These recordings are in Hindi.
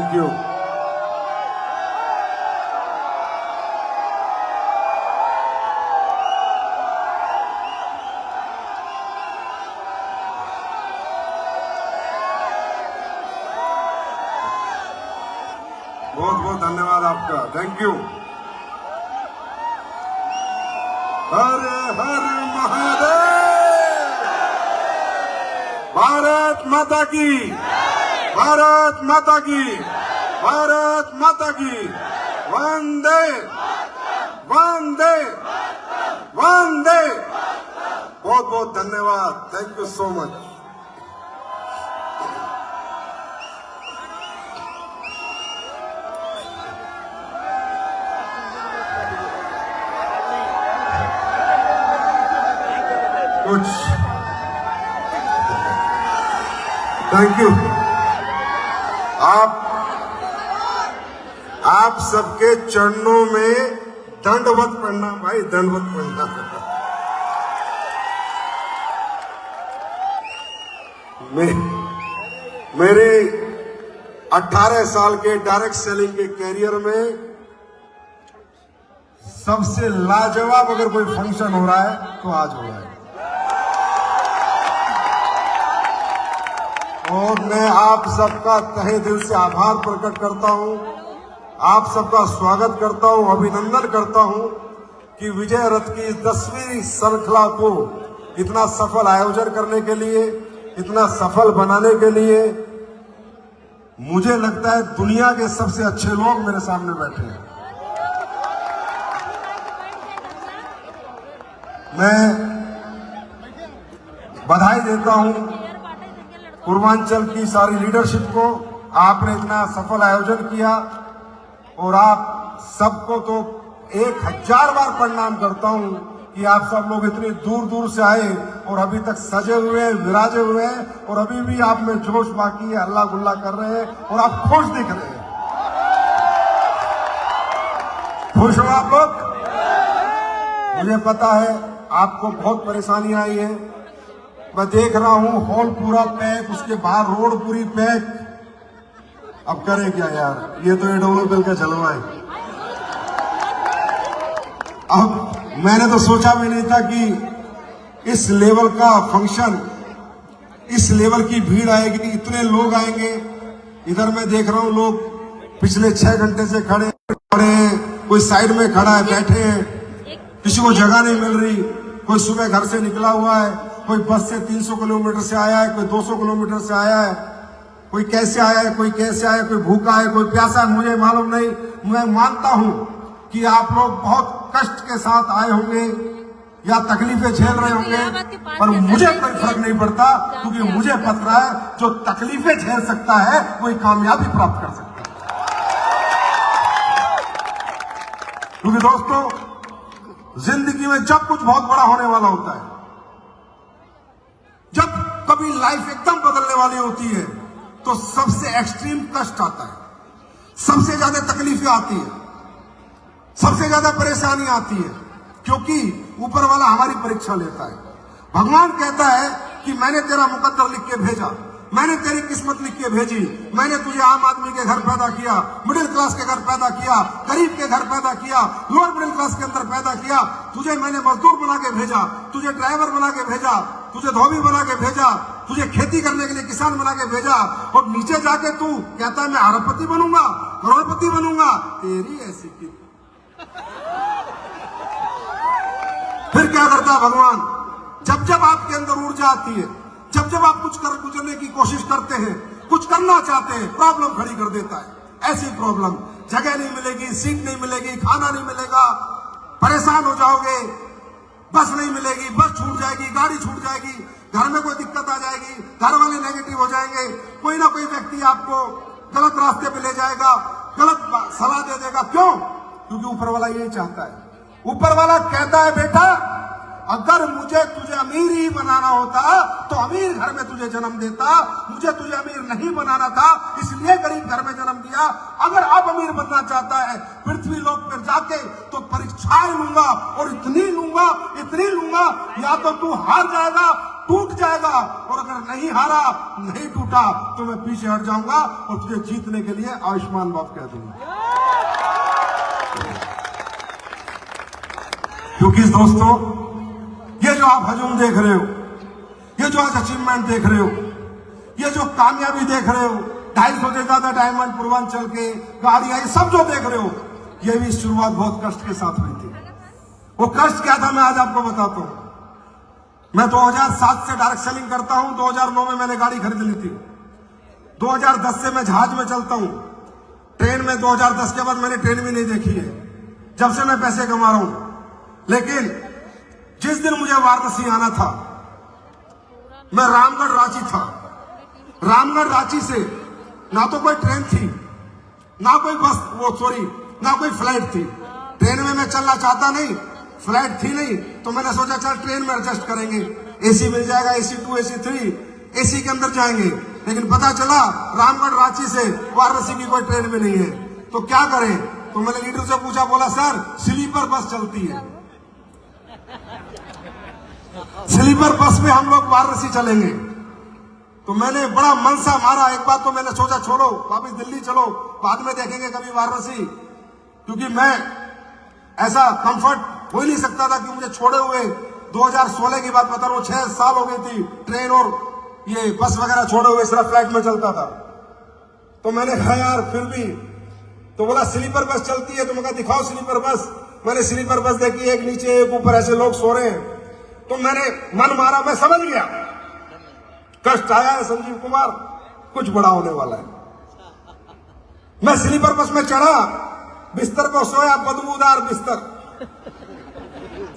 Thank you. बहुत बहुत धन्यवाद आपका, थैंक यू। हर हर महादेव। भारत माता की, भारत माता की, भारत माता की। वंदे वंदे वंदे। बहुत बहुत धन्यवाद, थैंक यू सो मच। कुछ थैंक यू। आप सबके चरणों में दंडवत प्रणाम भाई, दंडवत प्रणाम। मेरे 18 साल के डायरेक्ट सेलिंग के कैरियर में सबसे लाजवाब अगर कोई फंक्शन हो रहा है तो आज हो रहा है। और मैं आप सबका तहे दिल से आभार प्रकट करता हूं, आप सबका स्वागत करता हूं, अभिनंदन करता हूं कि विजय रथ की 10वीं श्रृंखला को इतना सफल आयोजन करने के लिए, इतना सफल बनाने के लिए मुझे लगता है दुनिया के सबसे अच्छे लोग मेरे सामने बैठे हैं। मैं बधाई देता हूं पूर्वांचल की सारी लीडरशिप को, आपने इतना सफल आयोजन किया और आप सबको तो 1000 बार प्रणाम करता हूं कि आप सब लोग इतनी दूर दूर से आए और अभी तक सजे हुए हैं, विराजे हुए हैं और अभी भी आप में जोश बाकी है, हल्ला गुल्ला कर रहे हैं और आप खुश दिख रहे हैं। खुश हो आप लोग? मुझे पता है आपको बहुत परेशानी आई है। मैं देख रहा हूं हॉल पूरा पैक, उसके बाहर रोड पूरी पैक। अब करें क्या यार, ये तो एडोलोबल का जलवा है। अब मैंने तो सोचा भी नहीं था कि इस लेवल का फंक्शन, इस लेवल की भीड़ आएगी, इतने लोग आएंगे। इधर मैं देख रहा हूं लोग पिछले 6 घंटे से खड़े हैं, कोई साइड में खड़ा है, बैठे हैं, किसी को जगह नहीं मिल रही। कोई सुबह घर से निकला हुआ है, कोई बस से 300 किलोमीटर से आया है, कोई 200 किलोमीटर से आया है, कोई कैसे आया है, कोई कैसे आया है, कोई भूखा है, कोई प्यासा है, मुझे मालूम नहीं। मैं मानता हूं कि आप लोग बहुत कष्ट के साथ आए होंगे या तकलीफें झेल रहे होंगे, पर मुझे कोई फर्क नहीं पड़ता, क्योंकि मुझे पता है जो तकलीफें झेल सकता है वही कामयाबी प्राप्त कर सकता है। क्योंकि दोस्तों, जिंदगी में जब कुछ बहुत बड़ा होने वाला होता है, जब कभी लाइफ एकदम बदलने वाली होती है, तो सबसे एक्सट्रीम कष्ट आता है, सबसे ज्यादा तकलीफें आती है, सबसे ज्यादा परेशानी आती है, क्योंकि ऊपर वाला हमारी परीक्षा लेता है। भगवान कहता है कि मैंने तेरा मुकद्दर लिख के भेजा, मैंने तेरी किस्मत लिख के भेजी, मैंने तुझे आम आदमी के घर पैदा किया, मिडिल क्लास के घर पैदा किया, गरीब के घर पैदा किया, लोअर मिडिल क्लास के अंदर पैदा किया। तुझे मैंने मजदूर बना के भेजा, तुझे ड्राइवर बना के भेजा, तुझे धोबी बना के भेजा, तुझे खेती करने के लिए किसान बना के भेजा, और नीचे जाके तू कहता है मैं अरबपति बनूंगा, करोड़पति बनूंगा। तेरी ऐसी की फिर क्या करता है भगवान? जब जब आपके अंदर ऊर्जा आती है, जब जब आप कुछ कर गुजरने की कोशिश करते हैं, कुछ करना चाहते हैं, प्रॉब्लम खड़ी कर देता है। ऐसी प्रॉब्लम, जगह नहीं मिलेगी, सीट नहीं मिलेगी, खाना नहीं मिलेगा, परेशान हो जाओगे, बस नहीं मिलेगी, बस छूट जाएगी, गाड़ी छूट जाएगी, घर में कोई दिक्कत आ जाएगी, घर वाले नेगेटिव हो जाएंगे, कोई ना कोई व्यक्ति आपको गलत रास्ते पे ले जाएगा, गलत सलाह दे देगा। क्यों? क्योंकि ऊपर वाला यही चाहता है। ऊपर वाला कहता है बेटा, अगर मुझे तुझे अमीर ही बनाना होता तो अमीर घर में तुझे जन्म देता, मुझे तुझे अमीर नहीं बनाना था, इसलिए गरीब घर में जन्म दिया। अगर अब अमीर बनना चाहता है, पृथ्वी लोक पर जाके तो परीक्षाएं लूंगा और इतनी लूंगा, या तो तू हार जाएगा, टूट जाएगा, और अगर नहीं हारा, नहीं टूटा, तो मैं पीछे हट जाऊंगा और तुझे जीतने के लिए आयुष्मान बाप कह दूंगा। क्योंकि दोस्तों, ये जो आप हजूम देख रहे हो, ये जो आज अचीवमेंट देख रहे हो, ये जो कामयाबी देख रहे हो, 250 से ज्यादा डायमंड पूर्वांचल के, गाड़ियां, ये सब जो देख रहे हो, ये भी शुरुआत बहुत कष्ट के साथ हुई थी। वो कष्ट क्या था मैं आज आपको बताता हूं। मैं 2007 से डायरेक्ट सेलिंग करता हूं। 2009 में मैंने गाड़ी खरीद ली थी। 2010 से मैं जहाज में चलता हूं, ट्रेन में 2010 के बाद मैंने ट्रेन भी नहीं देखी है, जब से मैं पैसे कमा रहा हूं। लेकिन जिस दिन मुझे वाराणसी आना था, मैं रामगढ़ रांची था। रामगढ़ रांची से ना तो कोई ट्रेन थी, ना कोई बस, ना कोई फ्लाइट थी। ट्रेन में मैं चलना चाहता नहीं, फ्लाइट थी नहीं, तो मैंने सोचा चल ट्रेन में एडजस्ट करेंगे, एसी मिल जाएगा, AC 2, AC 3, एसी के अंदर जाएंगे। लेकिन पता चला रामगढ़ रांची से वाराणसी की कोई ट्रेन में नहीं है, तो क्या करें? तो मैंने लीडर से पूछा, बोला सर स्लीपर बस चलती है, स्लीपर बस में हम लोग वाराणसी चलेंगे। तो मैंने बड़ा मनसा मारा। एक बात तो मैंने सोचा, छोड़ो वापिस दिल्ली चलो, बाद में देखेंगे कभी वाराणसी, क्योंकि मैं ऐसा कंफर्ट हो ही नहीं सकता था कि मुझे छोड़े हुए 2016 की बात बता रहा हूं, 6 साल हो गई थी ट्रेन और ये बस वगैरह छोड़े हुए, सिर्फ फ्लाइट में चलता था। तो मैंने कहा यार फिर भी, तो बोला स्लीपर बस चलती है, तो मैं कहा दिखाओ स्लीपर बस। मैंने स्लीपर बस देखी, एक नीचे एक ऊपर ऐसे लोग सो रहे हैं। तो मैंने मन मारा, मैं समझ गया कष्ट आया है संजीव कुमार, कुछ बड़ा होने वाला है। मैं स्लीपर बस में चढ़ा, बिस्तर पर सोया, बदबूदार बिस्तर,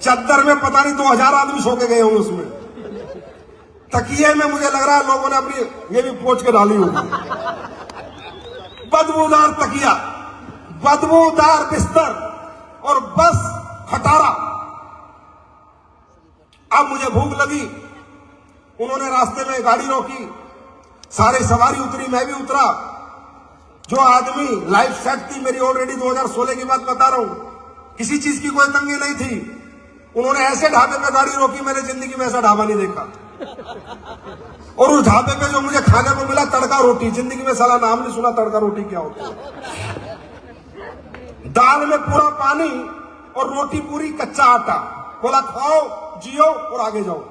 चद्दर में पता नहीं 2000 आदमी सो के गए होंगे उसमें। तकिए में मुझे लग रहा है लोगों ने अपनी ये भी पोंछ के डाली होगी। बदबूदार तकिया, बदबूदार बिस्तर और बस खटारा। अब मुझे भूख लगी, उन्होंने रास्ते में गाड़ी रोकी, सारे सवारी उतरी, मैं भी उतरा। जो आदमी लाइफ सेट थी मेरी ऑलरेडी, 2016 की बात बता रहा हूं, किसी चीज की कोई तंगी नहीं थी। उन्होंने ऐसे ढाबे पे गाड़ी रोकी, मैंने जिंदगी में ऐसा ढाबा नहीं देखा। और उस ढाबे पे जो मुझे खाने को मिला, तड़का रोटी, जिंदगी में साला नाम नहीं सुना तड़का रोटी क्या होती है। दाल में पूरा पानी और रोटी पूरी कच्चा आटा, बोला खाओ, जियो और आगे जाओ।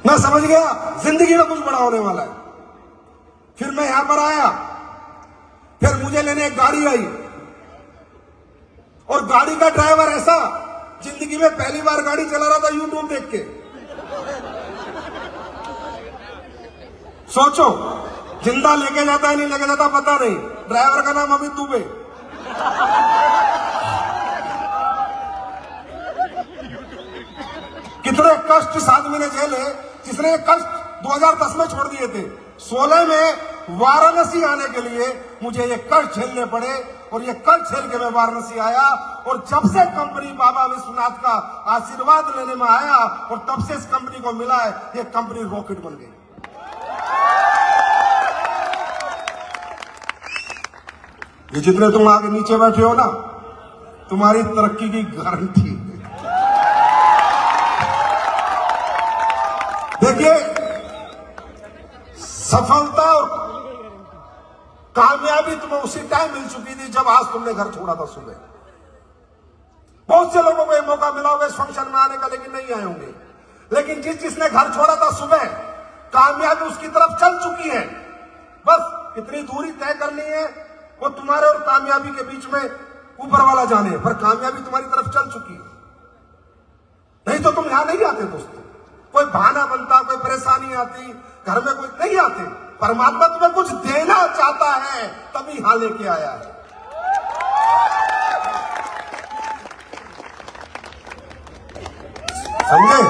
मैं समझ गया जिंदगी में कुछ बड़ा होने वाला है। फिर मैं यहां पर आया, फिर मुझे लेने एक गाड़ी आई, और गाड़ी का ड्राइवर ऐसा, जिंदगी में पहली बार गाड़ी चला रहा था यूट्यूब देख के। सोचो, जिंदा लेके जाता है नहीं लेके जाता पता नहीं। ड्राइवर का नाम अमित दुबे। कितने कष्ट इस आदमी ने झेले, जिसने ये कष्ट 2010 में छोड़ दिए थे। 16 में वाराणसी आने के लिए मुझे ये कष्ट झेलने पड़े, और ये कष्ट झेल के मैं वाराणसी आया। और जब से कंपनी बाबा विश्वनाथ का आशीर्वाद लेने में आया, और तब से इस कंपनी को मिला है, ये कंपनी रॉकेट बन गई। ये जितने तुम आगे नीचे बैठे हो ना, तुम्हारी तरक्की की गारंटी है। देखिए, सफलता और कामयाबी तुम्हें उसी टाइम मिल चुकी थी जब आज तुमने घर छोड़ा था सुबह। बहुत से लोगों को यह मौका मिला होगा इस फंक्शन में आने का, लेकिन नहीं आए होंगे। लेकिन जिसने घर छोड़ा था सुबह, कामयाबी उसकी तरफ चल चुकी है। बस कितनी दूरी तय करनी है वो तुम्हारे और कामयाबी के बीच में ऊपर वाला जाने, पर कामयाबी तुम्हारी तरफ चल चुकी है। नहीं तो तुम यहां नहीं आते दोस्तों। कोई बहाना बनता, कोई परेशानी आती, घर में कोई नहीं आते। परमात्मा तुम्हें कुछ देना चाहता है, तभी यहां लेके आया है। समझे?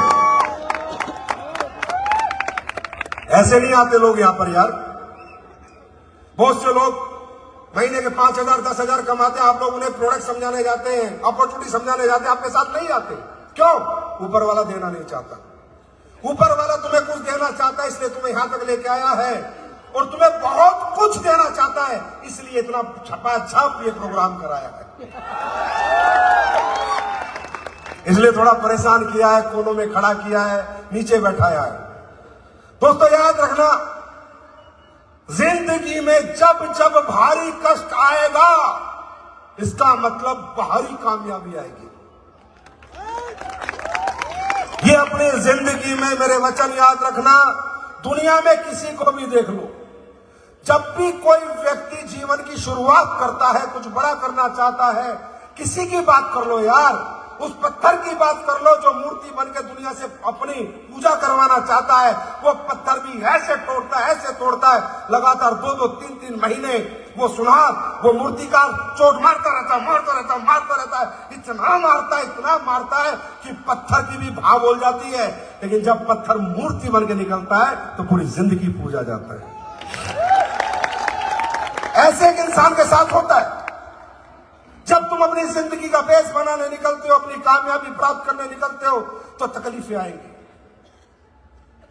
ऐसे नहीं आते लोग यहां पर यार। बहुत से लोग महीने के 5,000 10,000 कमाते हैं। आप लोग उन्हें प्रोडक्ट समझाने जाते हैं, अपॉर्चुनिटी समझाने जाते हैं, आपके साथ नहीं आते। क्यों? ऊपर वाला देना नहीं चाहता। ऊपर वाला तुम्हें कुछ देना चाहता है, इसलिए तुम्हें यहां तक लेके आया है। और तुम्हें बहुत कुछ देना चाहता है, इसलिए इतना छपाछप ये प्रोग्राम कराया है। इसलिए थोड़ा परेशान किया है, कोनों में खड़ा किया है, नीचे बैठाया है। दोस्तों याद रखना, जिंदगी में जब जब भारी कष्ट आएगा, इसका मतलब भारी कामयाबी आएगी। ये अपनी जिंदगी में मेरे वचन याद रखना। दुनिया में किसी को भी देख लो, जब भी कोई व्यक्ति जीवन की शुरुआत करता है, कुछ बड़ा करना चाहता है, किसी की बात कर लो यार, उस पत्थर की बात कर लो जो मूर्ति बन के दुनिया से अपनी पूजा करवाना चाहता है, वो पत्थर भी ऐसे तोड़ता है, लगातार 2-2, 3-3 महीने वो सुनार, वो मूर्तिकार चोट मारता रहता है, इतना मारता है कि पत्थर की भी भाव बोल जाती है। लेकिन जब पत्थर मूर्ति बन के निकलता है तो पूरी जिंदगी पूजा जाता है। ऐसे एक इंसान के साथ होता है। जब तुम अपनी जिंदगी का बेस बनाने निकलते हो, अपनी कामयाबी प्राप्त करने निकलते हो, तो तकलीफें आएंगी,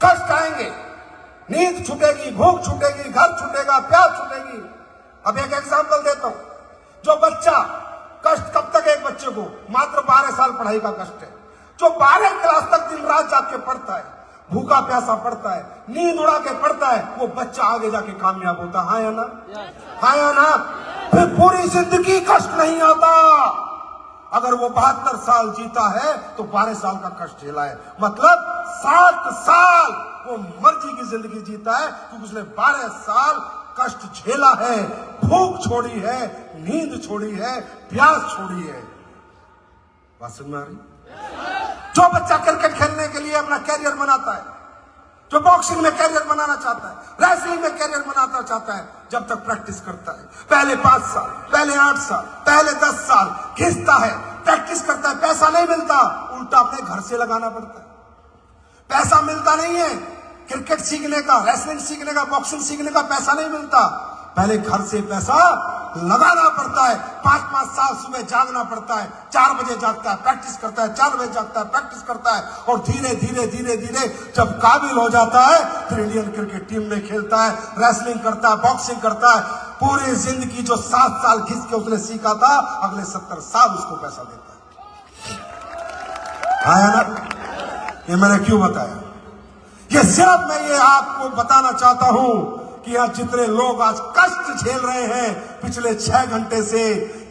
कष्ट आएंगे, नींद छूटेगी, भूख छूटेगी, घर छूटेगा, प्यास छूटेगी। अब एक एग्जांपल देता हूं। जो बच्चा, कष्ट कब तक है एक बच्चे को? मात्र 12 साल पढ़ाई का कष्ट है। जो 12 क्लास तक दिन रात जाग के पढ़ता है, भूखा प्यासा पढ़ता है, नींद उड़ा के पढ़ता है, वो बच्चा आगे जाके कामयाब होता है। हाँ या ना? हाँ या ना? फिर पूरी जिंदगी कष्ट नहीं आता। अगर वो 72 साल जीता है तो 12 साल का कष्ट झेला है, मतलब 60 साल वो मर्जी की जिंदगी जीता है, क्योंकि उसने 12 साल कष्ट झेला है, भूख छोड़ी है, नींद छोड़ी है, प्यास छोड़ी है। बात समझ में आ रही? जो बच्चा क्रिकेट खेलने के लिए अपना कैरियर बनाता है, जो बॉक्सिंग में कैरियर बनाना चाहता है, रेसलिंग में कैरियर बनाना चाहता है, जब तक प्रैक्टिस करता है, पहले 5 साल, पहले 8 साल, पहले 10 साल खींचता है, प्रैक्टिस करता है, पैसा नहीं मिलता, उल्टा अपने घर से लगाना पड़ता है। पैसा मिलता नहीं है, क्रिकेट सीखने का, रेसलिंग सीखने का, बॉक्सिंग सीखने का पैसा नहीं मिलता, पहले घर से पैसा लगाना पड़ता है। 5-5 साल सुबह जागना पड़ता है, 4 बजे जागता है, प्रैक्टिस करता है, 4 बजे जागता है, प्रैक्टिस करता है, और धीरे धीरे जब काबिल हो जाता है फिर इंडियन क्रिकेट टीम में खेलता है, रेसलिंग करता है, बॉक्सिंग करता है। पूरी जिंदगी जो 7 साल घिस के उसने सीखा था, अगले 70 साल उसको पैसा देता है। आया ना? ये मैंने क्यों बताया? ये सिर्फ मैं ये आपको बताना चाहता हूं कि यहाँ जितने लोग आज कष्ट झेल रहे हैं पिछले 6 घंटे से,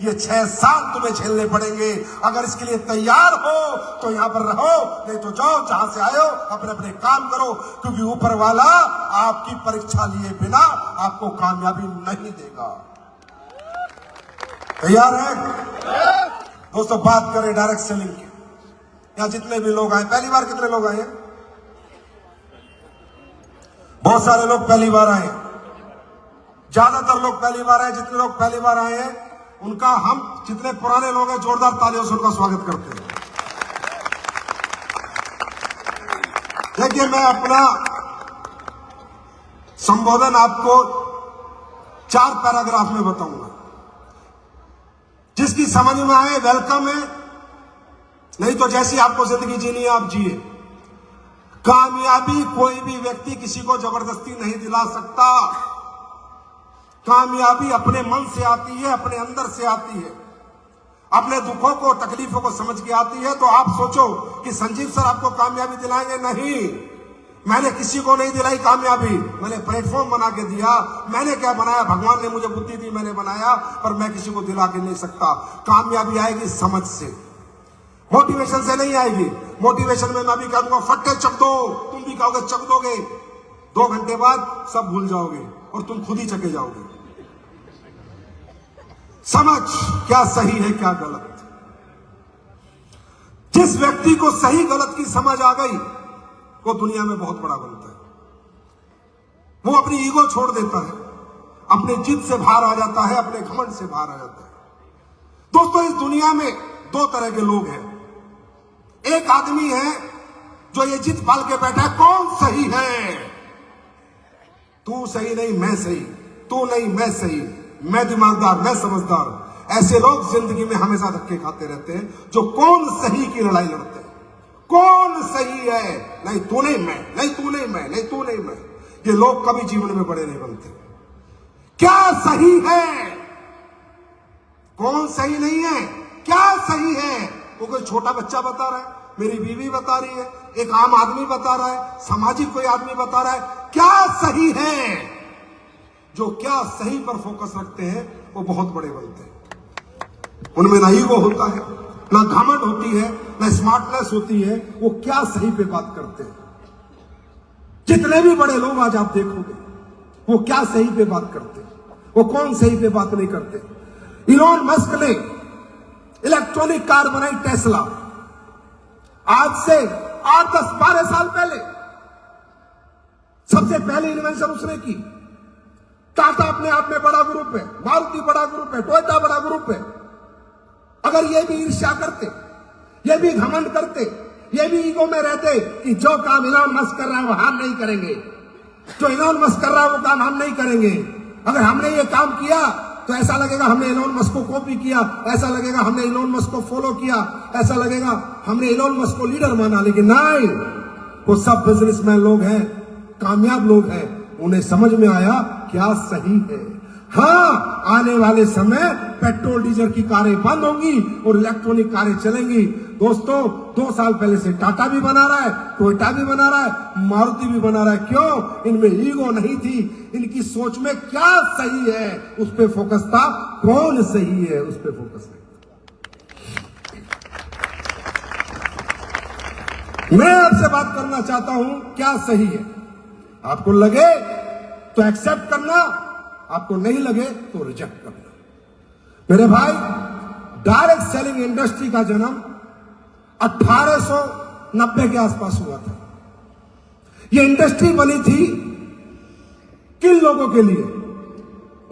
ये 6 साल तुम्हें झेलने पड़ेंगे। अगर इसके लिए तैयार हो तो यहाँ पर रहो, नहीं तो जाओ जहां से आए हो, अपने अपने काम करो, क्योंकि ऊपर वाला आपकी परीक्षा लिए बिना आपको कामयाबी नहीं देगा। तैयार है दोस्तों? बात करें डायरेक्ट सेलिंग की। यहाँ जितने भी लोग आए, पहली बार कितने लोग आए हैं? बहुत सारे लोग पहली बार आए, ज्यादातर लोग पहली बार आए। जितने लोग पहली बार आए हैं उनका, हम जितने पुराने लोग हैं जोरदार तालियों से उनका स्वागत करते हैं। देखिए, मैं अपना संबोधन आपको 4 पैराग्राफ में बताऊंगा। जिसकी समझ में आए वेलकम है, नहीं तो जैसी आपको जिंदगी जीनी है आप जिए। कामयाबी कोई भी व्यक्ति किसी को जबरदस्ती नहीं दिला सकता। कामयाबी अपने मन से आती है, अपने अंदर से आती है, अपने दुखों को, तकलीफों को समझ के आती है। तो आप सोचो कि संजीव सर आपको कामयाबी दिलाएंगे? नहीं, मैंने किसी को नहीं दिलाई कामयाबी, मैंने प्लेटफॉर्म बना के दिया। मैंने क्या बनाया? भगवान ने मुझे बुद्धि दी, मैंने बनाया, पर मैं किसी को दिला के नहीं सकता। कामयाबी आएगी समझ से, मोटिवेशन से नहीं आएगी। मोटिवेशन में मैं भी कह दूंगा फट्टे चक दो, तुम भी कहोगे चक दोगे, 2 घंटे बाद सब भूल जाओगे और तुम खुद ही चके जाओगे। समझ क्या सही है क्या गलत। जिस व्यक्ति को सही गलत की समझ आ गई वो दुनिया में बहुत बड़ा बनता है। वो अपनी ईगो छोड़ देता है, अपने जिद से बाहर आ जाता है, अपने घमंड से बाहर आ जाता है। दोस्तों, इस दुनिया में 2 तरह के लोग हैं। एक आदमी है जो ये जिद पाल के बैठा है, कौन सही है? तू सही नहीं मैं सही, तू नहीं मैं सही, मैं दिमागदार मैं समझदार। ऐसे लोग जिंदगी में हमेशा धक्के खाते रहते हैं, जो कौन सही की लड़ाई लड़ते हैं। कौन सही है? नहीं तू नहीं मैं, नहीं तू नहीं मैं, नहीं तू नहीं मैं। ये लोग कभी जीवन में बड़े नहीं बनते। क्या सही है? कौन सही नहीं है? क्या सही है? वो कोई छोटा बच्चा बता रहा है, मेरी बीवी बता रही है, एक आम आदमी बता रहा है, सामाजिक कोई आदमी बता रहा है। क्या सही है? जो क्या सही पर फोकस रखते हैं वो बहुत बड़े बनते हैं। उनमें ना ईगो होता है, ना घमंड होती है, ना स्मार्टनेस होती है। वो क्या सही पे बात करते हैं। जितने भी बड़े लोग आज आप देखोगे वो क्या सही पे बात करते हैं, वो कौन सही पे बात नहीं करते। इलॉन मस्क ने इलेक्ट्रॉनिक कार बनाई टेस्ला, आज से 8, 10, 12 साल पहले सबसे पहले इन्वेंशन उसने की। टाटा अपने आप में बड़ा ग्रुप है, मारुति बड़ा ग्रुप है, टोयोटा बड़ा ग्रुप है। अगर ये भी ईर्ष्या करते, ये भी घमंड करते, ये भी ईगो में रहते कि जो काम इलॉन मस्क कर रहा है वो हम नहीं करेंगे, जो इलॉन मस्क कर रहा है वो काम हम नहीं करेंगे, अगर हमने ये काम किया तो ऐसा लगेगा हमने इलॉन मस्क को कॉपी किया, ऐसा लगेगा हमने इलॉन मस्क को फॉलो किया, ऐसा लगेगा हमने इलॉन मस्क को लीडर माना। लेकिन नहीं, वो सब बिजनेसमैन लोग हैं, कामयाब लोग हैं। उन्हें समझ में आया क्या सही है। हाँ, आने वाले समय पेट्रोल डीजल की कारें बंद होंगी और इलेक्ट्रॉनिक कारें चलेंगी। दोस्तों, 2 साल पहले से टाटा भी बना रहा है, टोयोटा भी बना रहा है, मारुति भी बना रहा है। क्यों? इनमें ईगो नहीं थी, इनकी सोच में क्या सही है उस पे फोकस था। कौन सही है उस पे फोकस है। मैं आपसे बात करना चाहता हूं, क्या सही है। आपको लगे तो एक्सेप्ट करना, आपको नहीं लगे तो रिजेक्ट करना। मेरे भाई, डायरेक्ट सेलिंग इंडस्ट्री का जन्म 1890 के आसपास हुआ था। यह इंडस्ट्री बनी थी किन लोगों के लिए?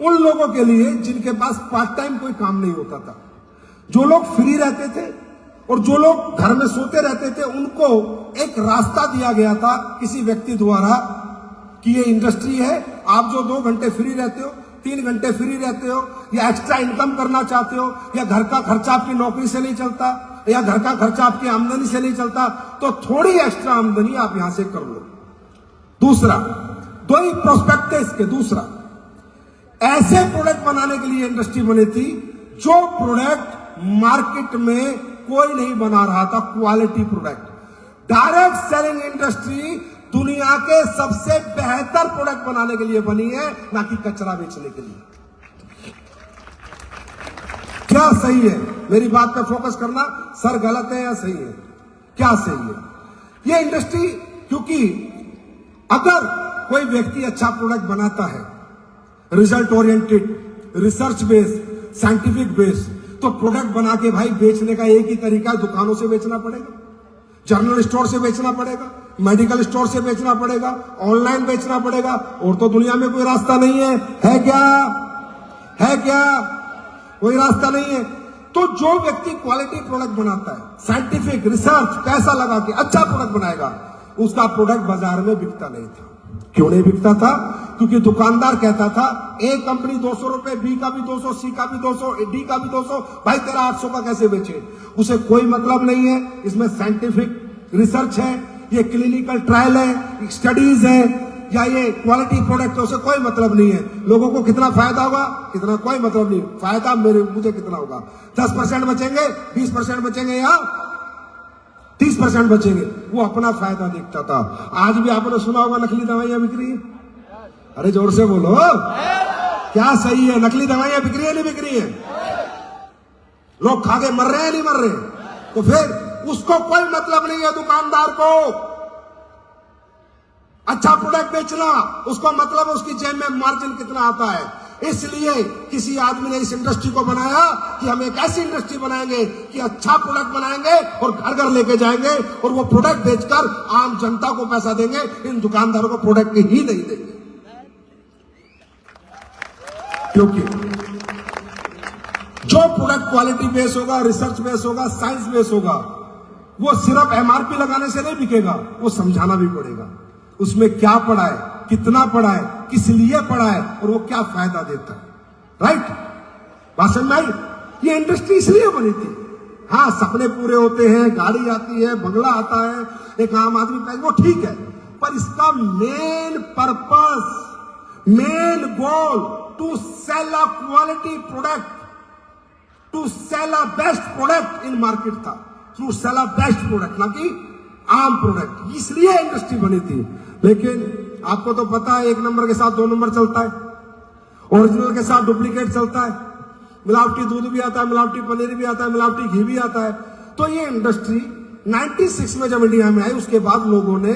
उन लोगों के लिए जिनके पास पार्ट टाइम कोई काम नहीं होता था, जो लोग फ्री रहते थे और जो लोग घर में सोते रहते थे। उनको एक रास्ता दिया गया था किसी व्यक्ति द्वारा कि ये इंडस्ट्री है, आप जो 2 घंटे फ्री रहते हो, 3 घंटे फ्री रहते हो, या एक्स्ट्रा इनकम करना चाहते हो, या घर का खर्चा आपकी नौकरी से नहीं चलता, या घर का खर्चा आपकी आमदनी से नहीं चलता, तो थोड़ी एक्स्ट्रा आमदनी आप यहां से कर लो। दूसरा, 2 ही प्रोस्पेक्ट है इसके। दूसरा, ऐसे प्रोडक्ट बनाने के लिए इंडस्ट्री बनी थी जो प्रोडक्ट मार्केट में कोई नहीं बना रहा था, quality product. Direct selling industry दुनिया के सबसे बेहतर प्रोडक्ट बनाने के लिए बनी है, ना कि कचरा बेचने के लिए। क्या सही है? मेरी बात पे फोकस करना। सर गलत है या सही है? क्या सही है? ये इंडस्ट्री, क्योंकि अगर कोई व्यक्ति अच्छा प्रोडक्ट बनाता है, result oriented, research based, scientific based, तो प्रोडक्ट बना के भाई बेचने का एक ही तरीका, दुकानों से बेचना पड़ेगा, जनरल स्टोर से बेचना पड़ेगा, मेडिकल स्टोर से बेचना पड़ेगा, ऑनलाइन बेचना पड़ेगा। और तो दुनिया में कोई रास्ता नहीं है। है क्या? है क्या? कोई रास्ता नहीं है। तो जो व्यक्ति क्वालिटी प्रोडक्ट बनाता है, साइंटिफिक रिसर्च पैसा लगा के अच्छा प्रोडक्ट बनाएगा, उसका प्रोडक्ट बाजार में बिकता नहीं था। क्यों नहीं बिकता था? क्योंकि दुकानदार कहता था ए कंपनी 200 रुपए, बी का भी 200, सी का भी 200, डी का भी 200, भाई तेरा 800 का कैसे बेचे? उसे कोई मतलब नहीं है। इसमें साइंटिफिक रिसर्च है, ये क्लिनिकल ट्रायल है, स्टडीज है, या ये क्वालिटी प्रोडक्ट है, उसे कोई मतलब नहीं है। लोगों को कितना फायदा होगा, कितना, कोई मतलब नहीं। फायदा मुझे कितना होगा? 10% बचेंगे, 20% बचेंगे, या 30% बचेंगे। वो अपना फायदा देखता था। आज भी आपने सुना होगा नकली दवाइयां बिक रही है। अरे जोर से बोलो, क्या सही है? नकली दवाइयां बिक रही है, नहीं बिक रही है? लोग खा के मर रहे हैं, नहीं मर रहे? तो फिर उसको कोई मतलब नहीं है। दुकानदार को अच्छा प्रोडक्ट बेचना, उसको मतलब है उसकी जेब में मार्जिन कितना आता है। इसलिए किसी आदमी ने इस इंडस्ट्री को बनाया कि हम एक ऐसी इंडस्ट्री बनाएंगे कि अच्छा प्रोडक्ट बनाएंगे और घर घर लेके जाएंगे, और वो प्रोडक्ट बेचकर आम जनता को पैसा देंगे, इन दुकानदारों को प्रोडक्ट ही नहीं देंगे। क्योंकि जो प्रोडक्ट क्वालिटी बेस होगा, रिसर्च बेस होगा, साइंस बेस होगा, वो सिर्फ एमआरपी लगाने से नहीं बिकेगा, वो समझाना भी पड़ेगा उसमें क्या पड़ा है, कितना पड़ा है, किस लिए पड़ा है, और वो क्या फायदा देता है। राइट? बात समझ में आई? ये इंडस्ट्री इसलिए बनी थी। हाँ, सपने पूरे होते हैं, गाड़ी आती है, बंगला आता है, एक आम आदमी पैसे, वो ठीक है, पर इसका main purpose, main goal to sell a quality product, to sell a best product in market था। To sell a best product, ना कि आम प्रोडक्ट। इसलिए इंडस्ट्री बनी थी। लेकिन आपको तो पता है, 1 नंबर के साथ 2 नंबर चलता है, ओरिजिनल के साथ डुप्लीकेट चलता है, मिलावटी दूध भी आता है, मिलावटी पनीर भी आता है, मिलावटी घी भी आता है। तो ये इंडस्ट्री 96 में जब इंडिया में आई, उसके बाद लोगों ने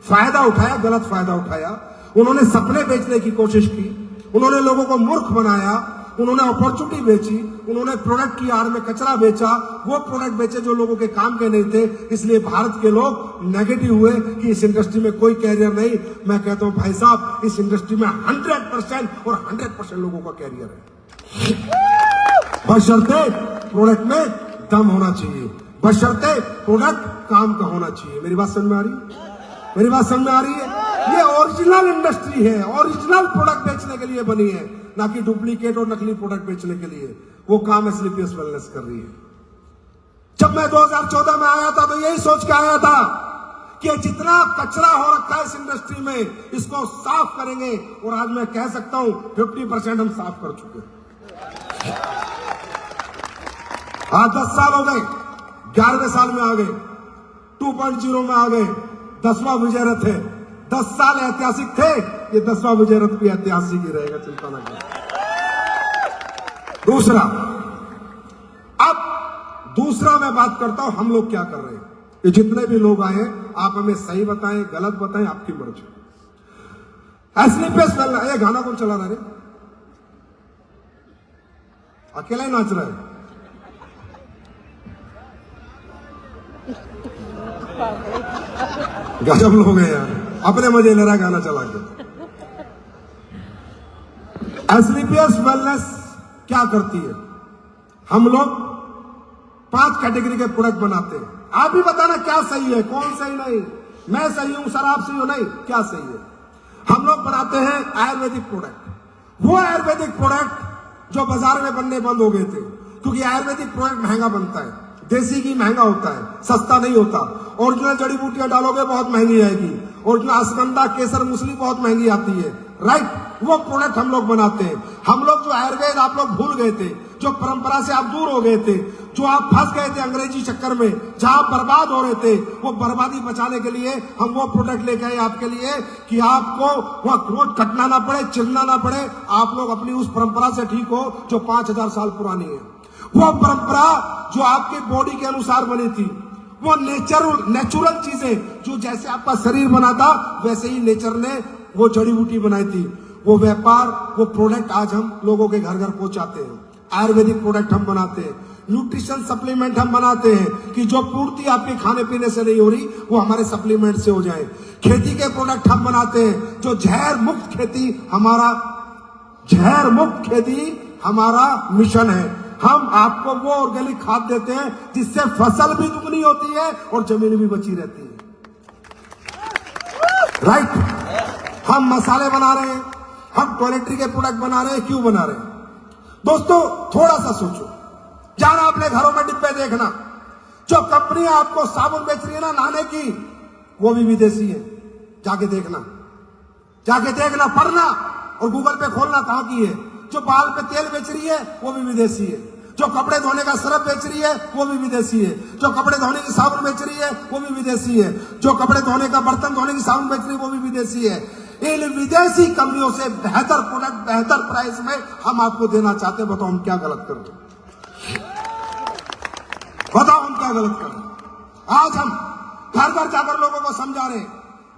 फायदा उठाया, गलत फायदा उठाया। उन्होंने सपने बेचने की कोशिश की, उन्होंने लोगों को मूर्ख बनाया, उन्होंने अपॉर्चुनिटी बेची, उन्होंने प्रोडक्ट की आड़ में कचरा बेचा, वो प्रोडक्ट बेचे जो लोगों के काम के नहीं थे। इसलिए भारत के लोग नेगेटिव हुए कि इस इंडस्ट्री में कोई कैरियर नहीं। मैं कहता हूं भाई साहब, इस इंडस्ट्री में 100% और 100% लोगों का कैरियर है, बशर्ते प्रोडक्ट में दम होना चाहिए, बशर्ते प्रोडक्ट काम का होना चाहिए। मेरी बात समझ में आ रही है? मेरी बात समझ में आ रही है? ये ओरिजिनल इंडस्ट्री है, ओरिजिनल प्रोडक्ट बेचने के लिए बनी है, ना कि डुप्लीकेट और नकली प्रोडक्ट बेचने के लिए। वो काम एसलीपीएस वेलनेस कर रही है। जब मैं 2014 में आया था तो यही सोच के आया था कि जितना कचरा हो रखा है इस इंडस्ट्री में, इसको साफ करेंगे। और आज मैं कह सकता हूं 50% हम साफ कर चुके हैं। आज 10 साल हो गए, 11वें साल में आ गए, 2.0 में आ गए, 10वां विजय रथ है। 10 साल ऐतिहासिक थे, ये 10वां विजय रथ भी ऐतिहासिक ही रहेगा, चिंता ना करें। दूसरा मैं बात करता हूं, हम लोग क्या कर रहे हैं। ये जितने भी लोग आए, आप हमें सही बताएं, गलत बताएं, आपकी मर्जी। एसलीपीएस वेलनेस, ये गाना कौन चला रहा है? अकेला ही नाच रहा है? गजब लोग हैं यार, अपने मजे ले रहा है गाना चला के। एसलीपीएस वेलनेस क्या करती है? हम लोग 5 कैटेगरी के प्रोडक्ट बनाते हैं। आप भी बताना क्या सही है, कौन सही नहीं। मैं सही हूं सर, आप सही हो नहीं, क्या सही है? हम लोग बनाते हैं आयुर्वेदिक प्रोडक्ट। वो आयुर्वेदिक प्रोडक्ट जो बाजार में बनने बंद हो गए थे, क्योंकि आयुर्वेदिक प्रोडक्ट महंगा बनता है, देसी घी महंगा होता है, सस्ता नहीं होता। ओरिजिनल जड़ी बूटियां डालोगे बहुत महंगी आएगी, ओरिजिनल अश्वगंधा, केसर, मूसली बहुत महंगी आती है, राइट? वो प्रोडक्ट हम लोग बनाते हैं। हम लोग जो आयुर्वेद आप लोग भूल गए थे, जो परंपरा से आप दूर हो गए थे, जो आप फंस गए थे अंग्रेजी चक्कर में, जहां बर्बाद हो रहे थे, वो बर्बादी बचाने के लिए हम वो प्रोडक्ट लेके आए आपके लिए कि आपको वह रोज कटना ना पड़े, चिरना ना पड़े। आप लोग अपनी उस परंपरा से ठीक हो जो 5000 साल पुरानी है। वो परंपरा जो आपके बॉडी के अनुसार बनी थी, वो नेचुरल चीजें जो जैसे आपका शरीर बना था वैसे ही नेचर ने वो जड़ी बूटी बनाई थी। वो व्यापार, वो प्रोडक्ट आज हम लोगों के घर घर पहुंचाते हैं। आयुर्वेदिक प्रोडक्ट हम बनाते हैं, न्यूट्रिशन सप्लीमेंट हम बनाते हैं कि जो पूर्ति आपके खाने पीने से नहीं हो रही वो हमारे सप्लीमेंट से हो जाए। खेती के प्रोडक्ट हम बनाते हैं, जो जहर मुक्त खेती हमारा मिशन है। हम आपको वो ऑर्गेनिक खाद देते हैं जिससे फसल भी दुगनी होती है और जमीन भी बची रहती है, राइट? हम मसाले बना रहे हैं, हम टॉयलेटरी के प्रोडक्ट बना रहे हैं। क्यों बना रहे हैं दोस्तों? थोड़ा सा सोचो, जाना अपने घरों में डिब्बे देखना, जो कंपनियां आपको साबुन बेच रही है ना नहाने की, वो भी विदेशी है। जाके देखना, पढ़ना और गूगल पे खोलना कहां की है। जो बाल पे तेल बेच रही है वो भी विदेशी है, जो कपड़े धोने का सरफ बेच रही है वो भी विदेशी है, जो कपड़े धोने की साबुन बेच रही है वो भी विदेशी है, जो कपड़े धोने का बर्तन धोने की साबुन बेच रही है वो भी विदेशी है। इन विदेशी कंपनियों से बेहतर प्रोडक्ट बेहतर प्राइस में हम आपको देना चाहते हैं। बताओ हम क्या गलत कर रहे हैं? बताओ हम क्या गलत कर रहे हैं? आज हम घर घर जाकर लोगों को समझा रहे हैं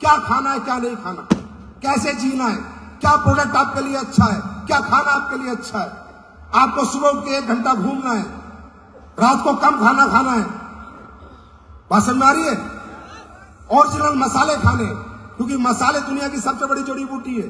क्या खाना है, क्या नहीं खाना, कैसे जीना है, क्या प्रोडक्ट आपके लिए अच्छा है, क्या खाना आपके लिए अच्छा है। आपको सुबह उठ के 1 घंटा घूमना है, रात को कम खाना खाना है। बात समझ में आ रही है? ओरिजिनल मसाले खाने, क्योंकि मसाले दुनिया की सबसे बड़ी जड़ी बूटी है।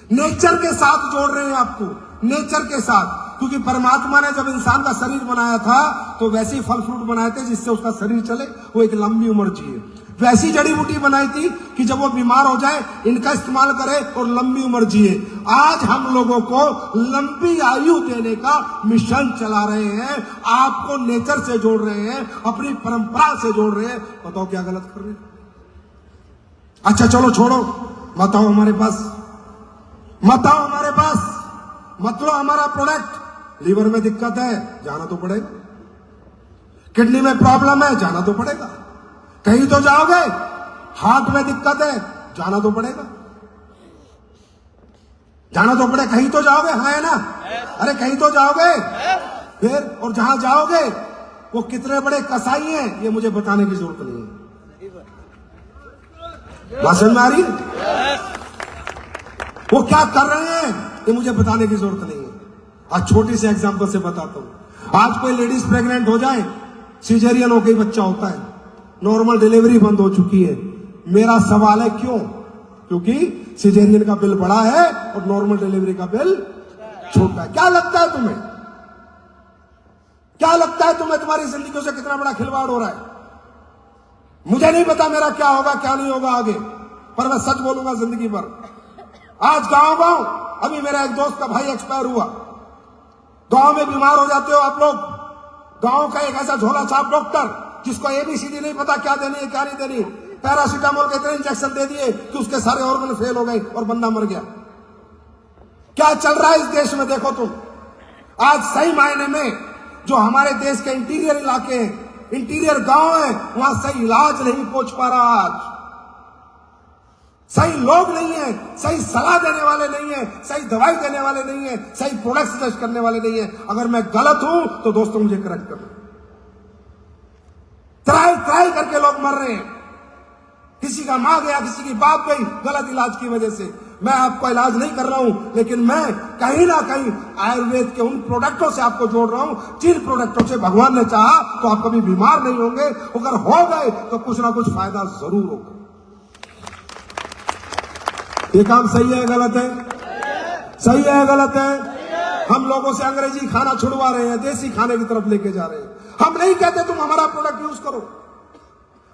नेचर के साथ जोड़ रहे हैं आपको, नेचर के साथ, क्योंकि परमात्मा ने जब इंसान का शरीर बनाया था तो वैसे ही फल फ्रूट बनाए थे जिससे उसका शरीर चले, वो एक लंबी उम्र जिए। वैसी जड़ी बूटी बनाई थी कि जब वो बीमार हो जाए इनका इस्तेमाल करे और लंबी उम्र जिए। आज हम लोगों को लंबी आयु देने का मिशन चला रहे हैं, आपको नेचर से जोड़ रहे हैं, अपनी परंपरा से जोड़ रहे हैं। बताओ क्या गलत कर रहे हैं? अच्छा चलो छोड़ो, बताओ हमारे पास, मतलब हमारा प्रोडक्ट लीवर में दिक्कत है, जाना तो पड़ेगा। किडनी में प्रॉब्लम है, जाना तो पड़ेगा। कहीं तो जाओगे। हार्ट में दिक्कत है, जाना तो पड़ेगा। जाना तो पड़े, कहीं तो जाओगे। हाँ है ना? अरे कहीं तो जाओगे। फिर और जहां जाओगे वो कितने बड़े कसाई हैं ये मुझे बताने की जरूरत नहीं है। बात समझ में आ रही? वो क्या कर रहे हैं ये मुझे बताने की जरूरत नहीं है। आज छोटी सी एग्जांपल से बताता हूं। आज कोई लेडीज प्रेग्नेंट हो जाए, सिजेरियन होकर बच्चा होता है, नॉर्मल डिलीवरी बंद हो चुकी है, मेरा सवाल है क्यों? क्योंकि सिजेरियन का बिल बड़ा है और नॉर्मल डिलीवरी का बिल छोटा है। क्या लगता है तुम्हें? क्या लगता है तुम्हें तुम्हारी जिंदगी से कितना बड़ा खिलवाड़ हो रहा है? मुझे नहीं पता मेरा क्या होगा क्या नहीं होगा आगे, पर मैं सच बोलूंगा जिंदगी भर। आज गांव अभी मेरा एक दोस्त का भाई एक्सपायर हुआ। गांव में बीमार हो जाते हो आप लोग। गांव का एक ऐसा झोला छाप डॉक्टर जिसको एबीसीडी नहीं पता क्या देनी है क्या नहीं देनी, पैरासीटामोल के इतने इंजेक्शन दे दिए कि उसके सारे ऑर्गन फेल हो गए और बंदा मर गया। क्या चल रहा है इस देश में देखो तुम। आज सही मायने में जो हमारे देश के इंटीरियर इलाके हैं, इंटीरियर गांव है, वहां सही इलाज नहीं पहुंच पा रहा। आज सही लोग नहीं है, सही सलाह देने वाले नहीं है, सही दवाई देने वाले नहीं है, सही प्रोडक्ट सजेस्ट करने वाले नहीं है। अगर मैं गलत हूं तो दोस्तों मुझे करेक्ट करो। ट्राई करके लोग मर रहे हैं। किसी का मां गया, किसी की बाप गई गलत इलाज की वजह से। मैं आपको इलाज नहीं कर रहा हूं, लेकिन मैं कहीं ना कहीं आयुर्वेद के उन प्रोडक्टों से आपको जोड़ रहा हूं जिन प्रोडक्टों से भगवान ने चाहा तो आप कभी बीमार नहीं होंगे। अगर हो गए तो कुछ ना कुछ फायदा जरूर होगा। ये काम सही है गलत है? सही है गलत है? हम लोगों से अंग्रेजी खाना छुड़वा रहे हैं, देसी खाने की तरफ लेके जा रहे हैं। हम नहीं कहते तुम हमारा प्रोडक्ट यूज करो,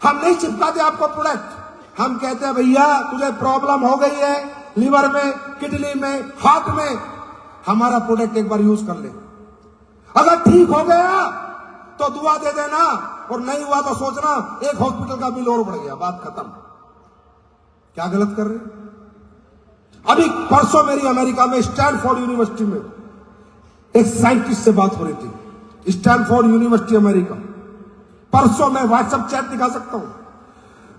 हम नहीं चिपकाते आपको प्रोडक्ट। हम कहते हैं भैया तुझे प्रॉब्लम हो गई है लीवर में, किडनी में, हार्ट में, हमारा प्रोडक्ट एक बार यूज कर ले। अगर ठीक हो गया तो दुआ दे देना, और नहीं हुआ तो सोचना एक हॉस्पिटल का बिल और बढ़ गया, बात खत्म। क्या गलत कर रहे? अभी परसों मेरी अमेरिका में स्टैनफोर्ड यूनिवर्सिटी में एक साइंटिस्ट से बात हो रही थी। Stanford university America. परसों मैं व्हाट्सएप चैट दिखा सकता हूं।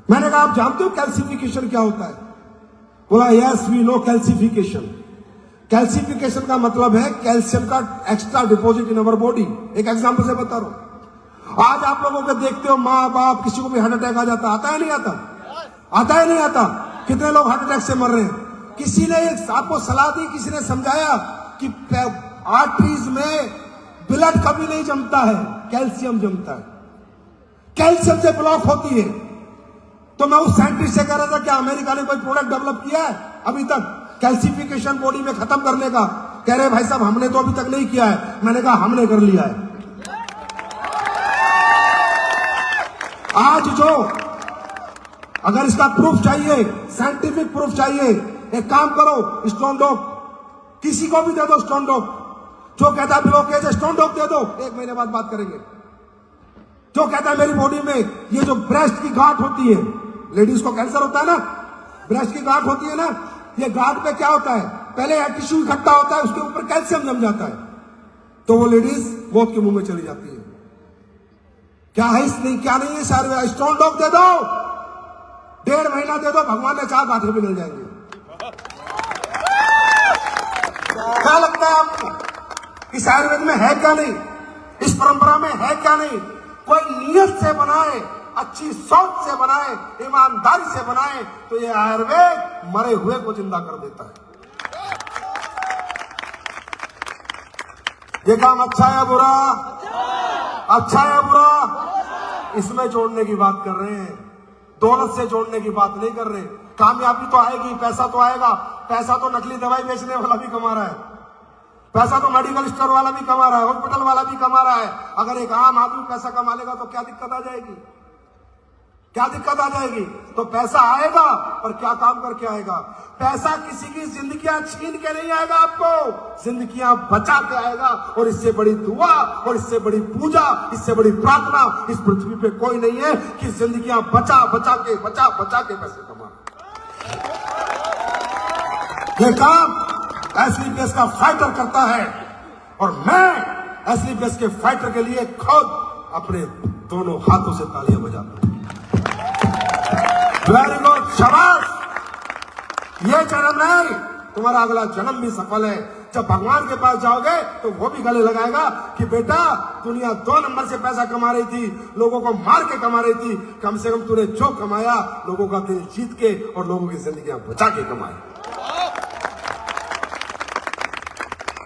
मैंने कहा आप जानते हो कैल्सिफिकेशन क्या होता है? बोला yes we know calcification. Calcification का मतलब है कैल्शियम का extra deposit in our body. एक एग्जांपल से बता रहा हूं। आज आप लोगों को देखते हो माँ बाप किसी को भी हार्ट अटैक आ जाता, आता है नहीं आता? आता है नहीं आता? कितने लोग हार्ट अटैक से मर रहे हैं? किसी ने आपको सलाह दी, किसी ने समझाया कि आर्टरीज में ब्लड कभी नहीं जमता है, कैल्शियम जमता है, कैल्शियम से ब्लॉक होती है। तो मैं उस साइंटिस्ट से कह रहा था क्या अमेरिका ने कोई प्रोडक्ट डेवलप किया है अभी तक कैल्सिफिकेशन बॉडी में खत्म करने का? कह रहे भाई साहब हमने तो अभी तक नहीं किया है। मैंने कहा हमने कर लिया है। आज जो अगर इसका प्रूफ चाहिए, साइंटिफिक प्रूफ चाहिए, एक काम करो स्टोन डॉग किसी को भी दे दो। स्टोन डॉग जो कहता है ब्लॉकेज है स्टोन डॉग दे दो, 1 महीने बाद बात करेंगे। जो कहता है मेरी बॉडी में ये जो ब्रेस्ट की गांठ होती है, लेडीज को कैंसर होता है ना, ब्रेस्ट की गांठ होती है ना, ये गांठ पे क्या होता है? पहले टिश्यू इकट्ठा होता है, उसके ऊपर कैल्शियम जम जाता है, तो वो लेडीज मौत के मुंह में चली जाती है। क्या है इसमें? क्या नहीं है? सारे स्टोन डॉग दे दो, 1.5 महीना दे दो, भगवान ने चाहा गांठें भी मिल जाएंगे। क्या लगता है आपको इस आयुर्वेद में है क्या नहीं? इस परंपरा में है क्या नहीं? कोई नियत से बनाए, अच्छी सोच से बनाए, ईमानदारी से बनाए तो ये आयुर्वेद मरे हुए को जिंदा कर देता है। ये काम अच्छा है बुरा? अच्छा है बुरा? इसमें जोड़ने की बात कर रहे हैं, दौलत से जोड़ने की बात नहीं कर रहे। कामयाबी तो आएगी, पैसा तो आएगा। पैसा तो नकली दवाई बेचने वाला भी कमा रहा है, पैसा तो मेडिकल स्टोर वाला भी कमा रहा है, हॉस्पिटल वाला भी कमा रहा है। अगर एक आम आदमी पैसा कमा लेगा तो क्या दिक्कत आ जाएगी? क्या दिक्कत आ जाएगी? तो पैसा आएगा, पर क्या काम करके आएगा? पैसा किसी की जिंदगियां छीन के नहीं आएगा, आपको जिंदगियां बचा के आएगा। और इससे बड़ी दुआ और इससे बड़ी पूजा, इससे बड़ी प्रार्थना इस पृथ्वी पे कोई नहीं है कि जिंदगियां बचा बचा के पैसे कमा। ये काम एसलीपीएस का फाइटर करता है, और मैं एसलीपीएस के फाइटर के लिए खुद अपने दोनों हाथों से तालियां बजाता हूं। वेरी गुड, शाबाश। ये जन्म नहीं, तुम्हारा अगला जन्म भी सफल है। जब भगवान के पास जाओगे तो वो भी गले लगाएगा कि बेटा दुनिया 2 नंबर से पैसा कमा रही थी, लोगों को मार के कमा रही थी, कम से कम तूने जो कमाया लोगों का दिल जीत के और लोगों की जिंदगियां बचा के कमाए।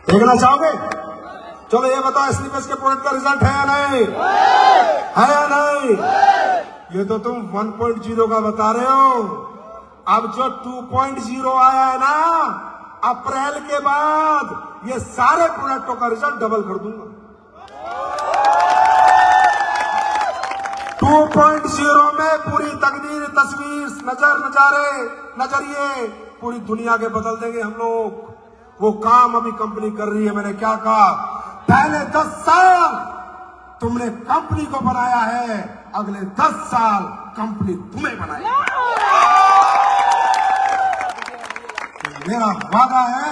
देखना चाहोगे? चलो ये बताओ, स्लीपर्स के प्रोडक्ट का रिजल्ट है या नहीं? है या नहीं? ये तो तुम 1.0 का बता रहे हो। अब जो 2.0 आया है ना, अप्रैल के बाद ये सारे प्रोडक्टों का रिजल्ट डबल कर दूंगा। 2.0 में पूरी तकदीर, तस्वीर, नजरिए पूरी दुनिया के बदल देंगे हम लोग। वो काम अभी कंपनी कर रही है। मैंने क्या कहा? पहले 10 साल तुमने कंपनी को बनाया है, अगले 10 साल कंपनी तुम्हें बनाएगी। मेरा वादा है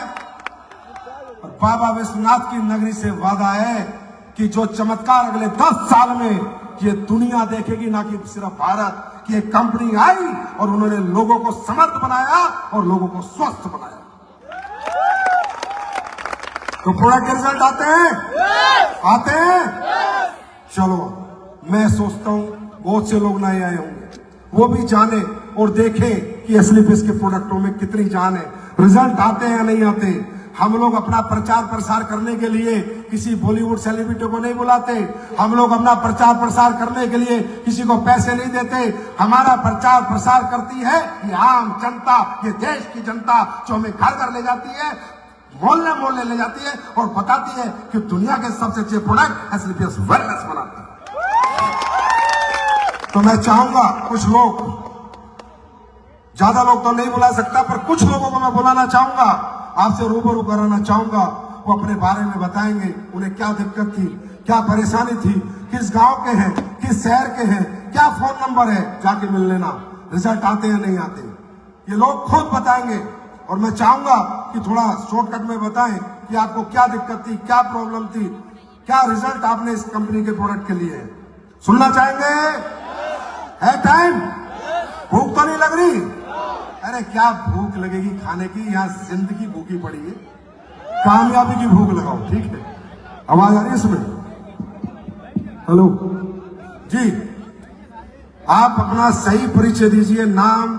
और बाबा विश्वनाथ की नगरी से वादा है कि जो चमत्कार अगले 10 साल में ये दुनिया देखेगी, ना कि सिर्फ भारत, कि एक कंपनी आई और उन्होंने लोगों को समर्थ बनाया और लोगों को स्वस्थ बनाया। तो प्रोडक्ट के रिजल्ट आते हैं? चलो, मैं सोचता हूं बहुत से लोग नए आए होंगे, वो भी जाने और देखें कि एस्लीपिस के प्रोडक्टों में कितनी जान है। रिजल्ट आते हैं या नहीं आते? हम लोग अपना प्रचार प्रसार करने के लिए किसी बॉलीवुड सेलिब्रिटी को नहीं बुलाते। हम लोग अपना प्रचार प्रसार करने के लिए किसी को पैसे नहीं देते। हमारा प्रचार प्रसार करती है ये आम जनता, ये देश की जनता, जो हमें घर घर ले जाती है, मोहल्ले मोहल्ले ले जाती है और बताती है कि दुनिया के सबसे अच्छे प्रोडक्ट एस्लीपिस वेलनेस बनाते हैं। तो मैं चाहूंगा कुछ लोग, ज्यादा लोग तो नहीं बुला सकता, पर कुछ लोगों को मैं बुलाना चाहूंगा, आपसे रूबरू कराना चाहूंगा। वो अपने बारे में बताएंगे, उन्हें क्या दिक्कत थी, क्या परेशानी थी, किस गांव के हैं, किस शहर के हैं, क्या फोन नंबर है, जाके मिल लेना। रिजल्ट आते हैं नहीं आते, ये लोग खुद बताएंगे। और मैं चाहूंगा कि थोड़ा शॉर्टकट में बताएं कि आपको क्या दिक्कत थी, क्या प्रॉब्लम थी, क्या रिजल्ट आपने इस कंपनी के प्रोडक्ट के लिए है। सुनना चाहेंगे? है टाइम? भूख तो नहीं लग रही? अरे क्या भूख लगेगी खाने की, यहाँ जिंदगी भूखी पड़ी है। कामयाबी की भूख लगाओ, ठीक है? आवाज आ रही है इसमें? हेलो जी, आप अपना सही परिचय दीजिए, नाम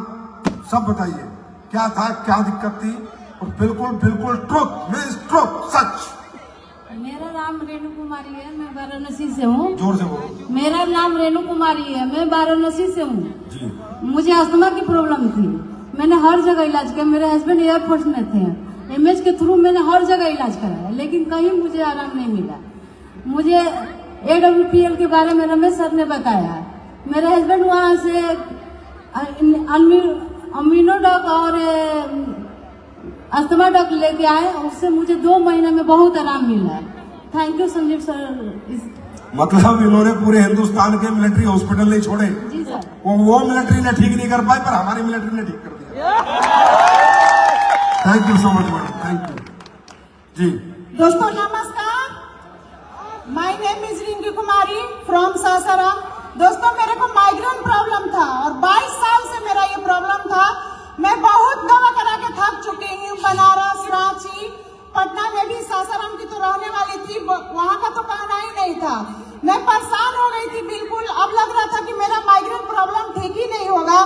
सब बताइए, क्या था, क्या दिक्कत थी, और बिल्कुल बिल्कुल ट्रुथ, सच। मेरा नाम रेणु कुमारी है, मैं वाराणसी से हूँ। जोर से बोलो। मेरा नाम रेणु कुमारी है, मैं वाराणसी से हूँ। मुझे अस्थमा की प्रॉब्लम थी, मैंने हर जगह इलाज किया। मेरे हस्बैंड एयरफोर्स में थे, एमएच के थ्रू मैंने हर जगह इलाज कराया, लेकिन कहीं मुझे आराम नहीं मिला। मुझे AWPL के बारे में रमेश सर ने बताया। मेरे हस्बैंड वहाँ से अमीनोडॉक और अस्थमा डॉक लेके आए, उससे मुझे 2 महीने में बहुत आराम मिला है। Thank you Sanjeev sir. मतलब इन्होंने पूरे हिंदुस्तान के मिलिट्री हॉस्पिटल नहीं छोड़े। जी सर। वो मिलिट्री ने ठीक नहीं कर पाई, पर हमारी मिलिट्री ने ठीक कर दिया। Thank you so much madam, thank you ji. दोस्तों नमस्कार, my name is Rinki Kumari from Sasaram. दोस्तों मेरे को माइग्रेन प्रॉब्लम था और 22 साल से मेरा ये प्रॉब्लम था। मैं बहुत दवा करा के थक चुकी हूँ। बनारस, रांची, पटना में भी, सासाराम की तो रहने वाली थी, वहाँ का तो कहना ही नहीं था। मैं परेशान हो गई थी बिल्कुल। अब लग रहा था कि मेरा माइग्रेन प्रॉब्लम ठीक ही नहीं होगा,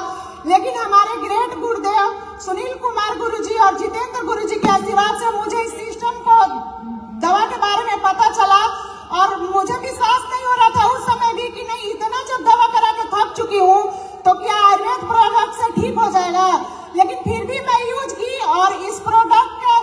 लेकिन हमारे ग्रेट गुरुदेव सुनील कुमार गुरुजी और जितेंद्र गुरुजी के आशीर्वाद से मुझे इस सिस्टम को, दवा के बारे में पता चला और मुझे विश्वास नहीं हो रहा था उस समय भी कि नहीं, इतना जब दवा करा के थक चुकी हूँ तो क्या आयुर्वेद प्रोडक्ट से ठीक हो जाएगा। लेकिन फिर भी मैं यूज की और इस प्रोडक्ट के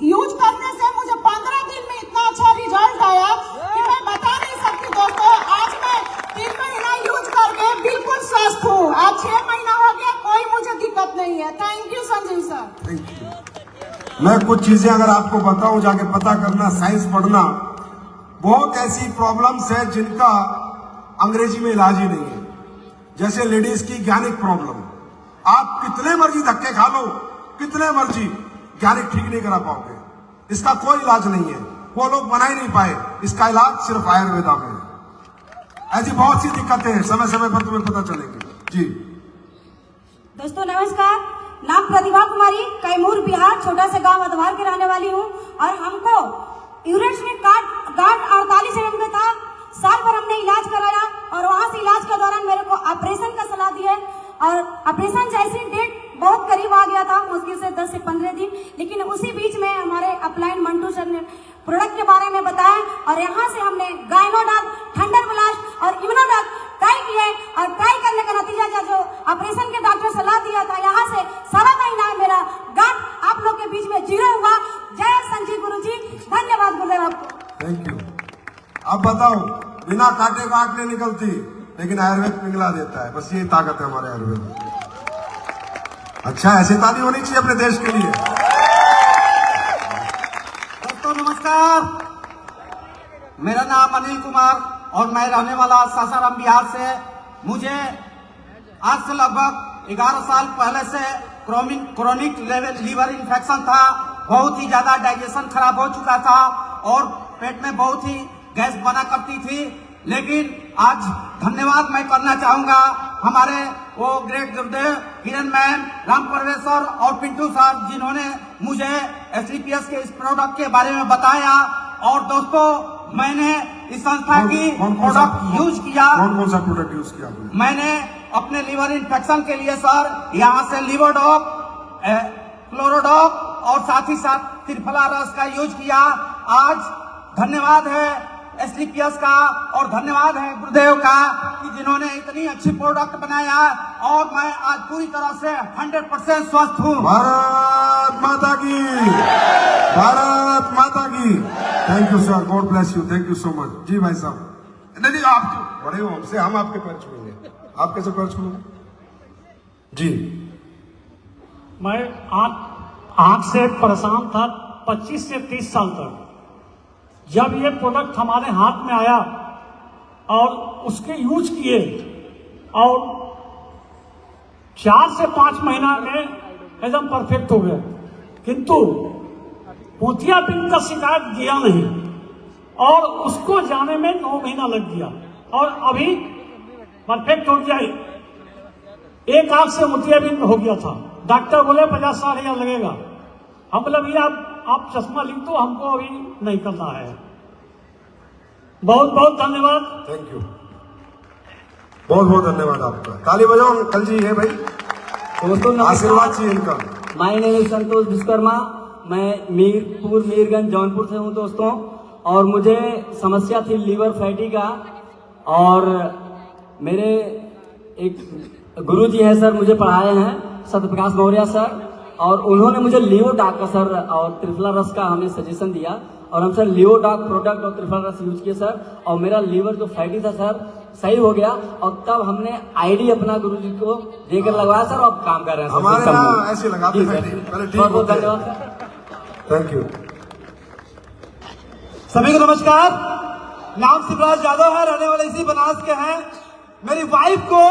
यूज करने से मुझे 15 दिन में इतना अच्छा रिजल्ट आया कि मैं बता नहीं सकती। दोस्तों आज मैं 3 महीना यूज करके बिल्कुल स्वस्थ हूँ। आज 6 महीना हो गया, कोई मुझे दिक्कत नहीं है। Thank you Sanjeev sir. Thank you. मैं कुछ चीजें अगर आपको बताऊं, जाके पता करना, साइंस पढ़ना। बहुत ऐसी प्रॉब्लम्स है जिनका अंग्रेजी में इलाज ही नहीं है। जैसे लेडीज की ज्ञानिक प्रॉब्लम, आप कितने मर्जी धक्के खा लो, कितने मर्जी, ज्ञानिक ठीक नहीं करा पाओगे। इसका कोई इलाज नहीं है, वो लोग बना ही नहीं पाए। इसका इलाज सिर्फ आयुर्वेदा में है। ऐसी बहुत सी दिक्कतें हैं, समय समय पर तुम्हें पता चलेंगी। जी दोस्तों नमस्कार, नाम प्रतिभा कुमारी, कैमूर बिहार, छोटा सा गांव अधवार के रहने वाली हूं। और हमको यूरेट्स में गांठ 48 mm का था। साल भर हमने इलाज कराया और वहां से इलाज के दौरान मेरे को ऑपरेशन का सलाह दिया और ऑपरेशन जैसी डेट बहुत करीब आ गया था, मुश्किल से 10 से 15 दिन। लेकिन उसी बीच में हमारे अपलाइन मंटू सर ने प्रोडक्ट के बारे में बताया और यहाँ से हमने गायनोडॉक, थंडर ब्लास्ट और इम्यूनोडॉक ट्राई किए और ट्राई करने का नतीजा जो ऑपरेशन के डॉक्टर सलाह दिया था, यहाँ से 1.25 महीना मेरा गांठ आप लोग के बीच में 0 हुआ। जय संजीव गुरु जी, धन्यवाद गुरुदेव आपको। Thank you. अब बताओ, बिना काटे गांठ नहीं निकलती, लेकिन आयुर्वेद पिघला देता है। बस ये ताकत है हमारे आयुर्वेद में। अच्छा, ऐसी ताली होनी चाहिए अपने देश के लिए। दोस्तों नमस्कार, मेरा नाम अनिल कुमार और मैं रहने वाला सासाराम बिहार से। मुझे आज से लगभग 11 साल पहले से क्रोनिक लीवर इन्फेक्शन था। बहुत ही ज्यादा डाइजेशन खराब हो चुका था और पेट में बहुत ही गैस बना करती थी। लेकिन आज धन्यवाद मैं करना चाहूंगा हमारे वो ग्रेट गुरुदेव हिरन मैम, राम परमेश्वर और पिंटू साहब, जिन्होंने मुझे SDPS के इस प्रोडक्ट के बारे में बताया। और दोस्तों, मैंने इस संस्था की प्रोडक्ट यूज किया। कौन सा प्रोडक्ट यूज किया आपने? मैंने अपने लीवर इन्फेक्शन के लिए सर यहाँ से लिवरडॉक, क्लोरोडॉक और साथ ही साथ त्रिफला रस का यूज किया। आज धन्यवाद है SDPS का और धन्यवाद है गुरुदेव का कि जिन्होंने इतनी अच्छी प्रोडक्ट बनाया और मैं आज पूरी तरह से 100% स्वस्थ हूँ। भारत माता की, भारत माता की। Thank you sir, God bless you, thank you so much. जी भाई साहब, नहीं आप जो बड़े हो हमसे, हम आपके पैर छूएंगे, आप कैसे पैर छूएंगे? जी मैं आंख से परेशान था 25 से 30 साल तक। जब ये प्रोडक्ट हमारे हाथ में आया और उसके यूज किए और 4 से 5 महीना में एकदम परफेक्ट हो गया। किंतु मोतियाबिंद का शिकायत गया नहीं और उसको जाने में 9 महीना लग गया और अभी परफेक्ट हो गया। एक आंख से मोतियाबिंद हो गया था। डॉक्टर बोले 50-60 हजार लगेगा। हम बोले भैया आप चश्मा लिख दो, हमको अभी नहीं करना है। बहुत बहुत धन्यवाद। थैंक यू, बहुत बहुत धन्यवाद आपका। ताली बजाओ अंकल जी, है भाई, दोस्तों आशीर्वाद चाहिए इनका। माय नेम इज संतोष विश्वकर्मा। मैं मीरगंज जौनपुर से हूं दोस्तों। और मुझे समस्या थी लीवर फैटी का और मेरे एक गुरु जी हैं सर, मुझे पढ़ाए हैं सत्यप्रकाश मौर्य सर, और उन्होंने मुझे लियोडॉक का सर और त्रिफला रस का हमें सजेशन दिया और हम सर लियोडॉक प्रोडक्ट और त्रिफला रस यूज किए सर और मेरा लीवर जो फैटी था सर सही हो गया। और तब हमने आईडी अपना गुरु जी को देकर लगवाया सर और काम कर रहे हैं सर। हमारे यहाँ ऐसे लगाते हैं, पहले ठीक बहुत होते हैं। धन्यवाद। Thank you. सभी को नमस्कार। नाम शिवराज यादव है, रहने वाले इसी बनारस के हैं। मेरी वाइफ को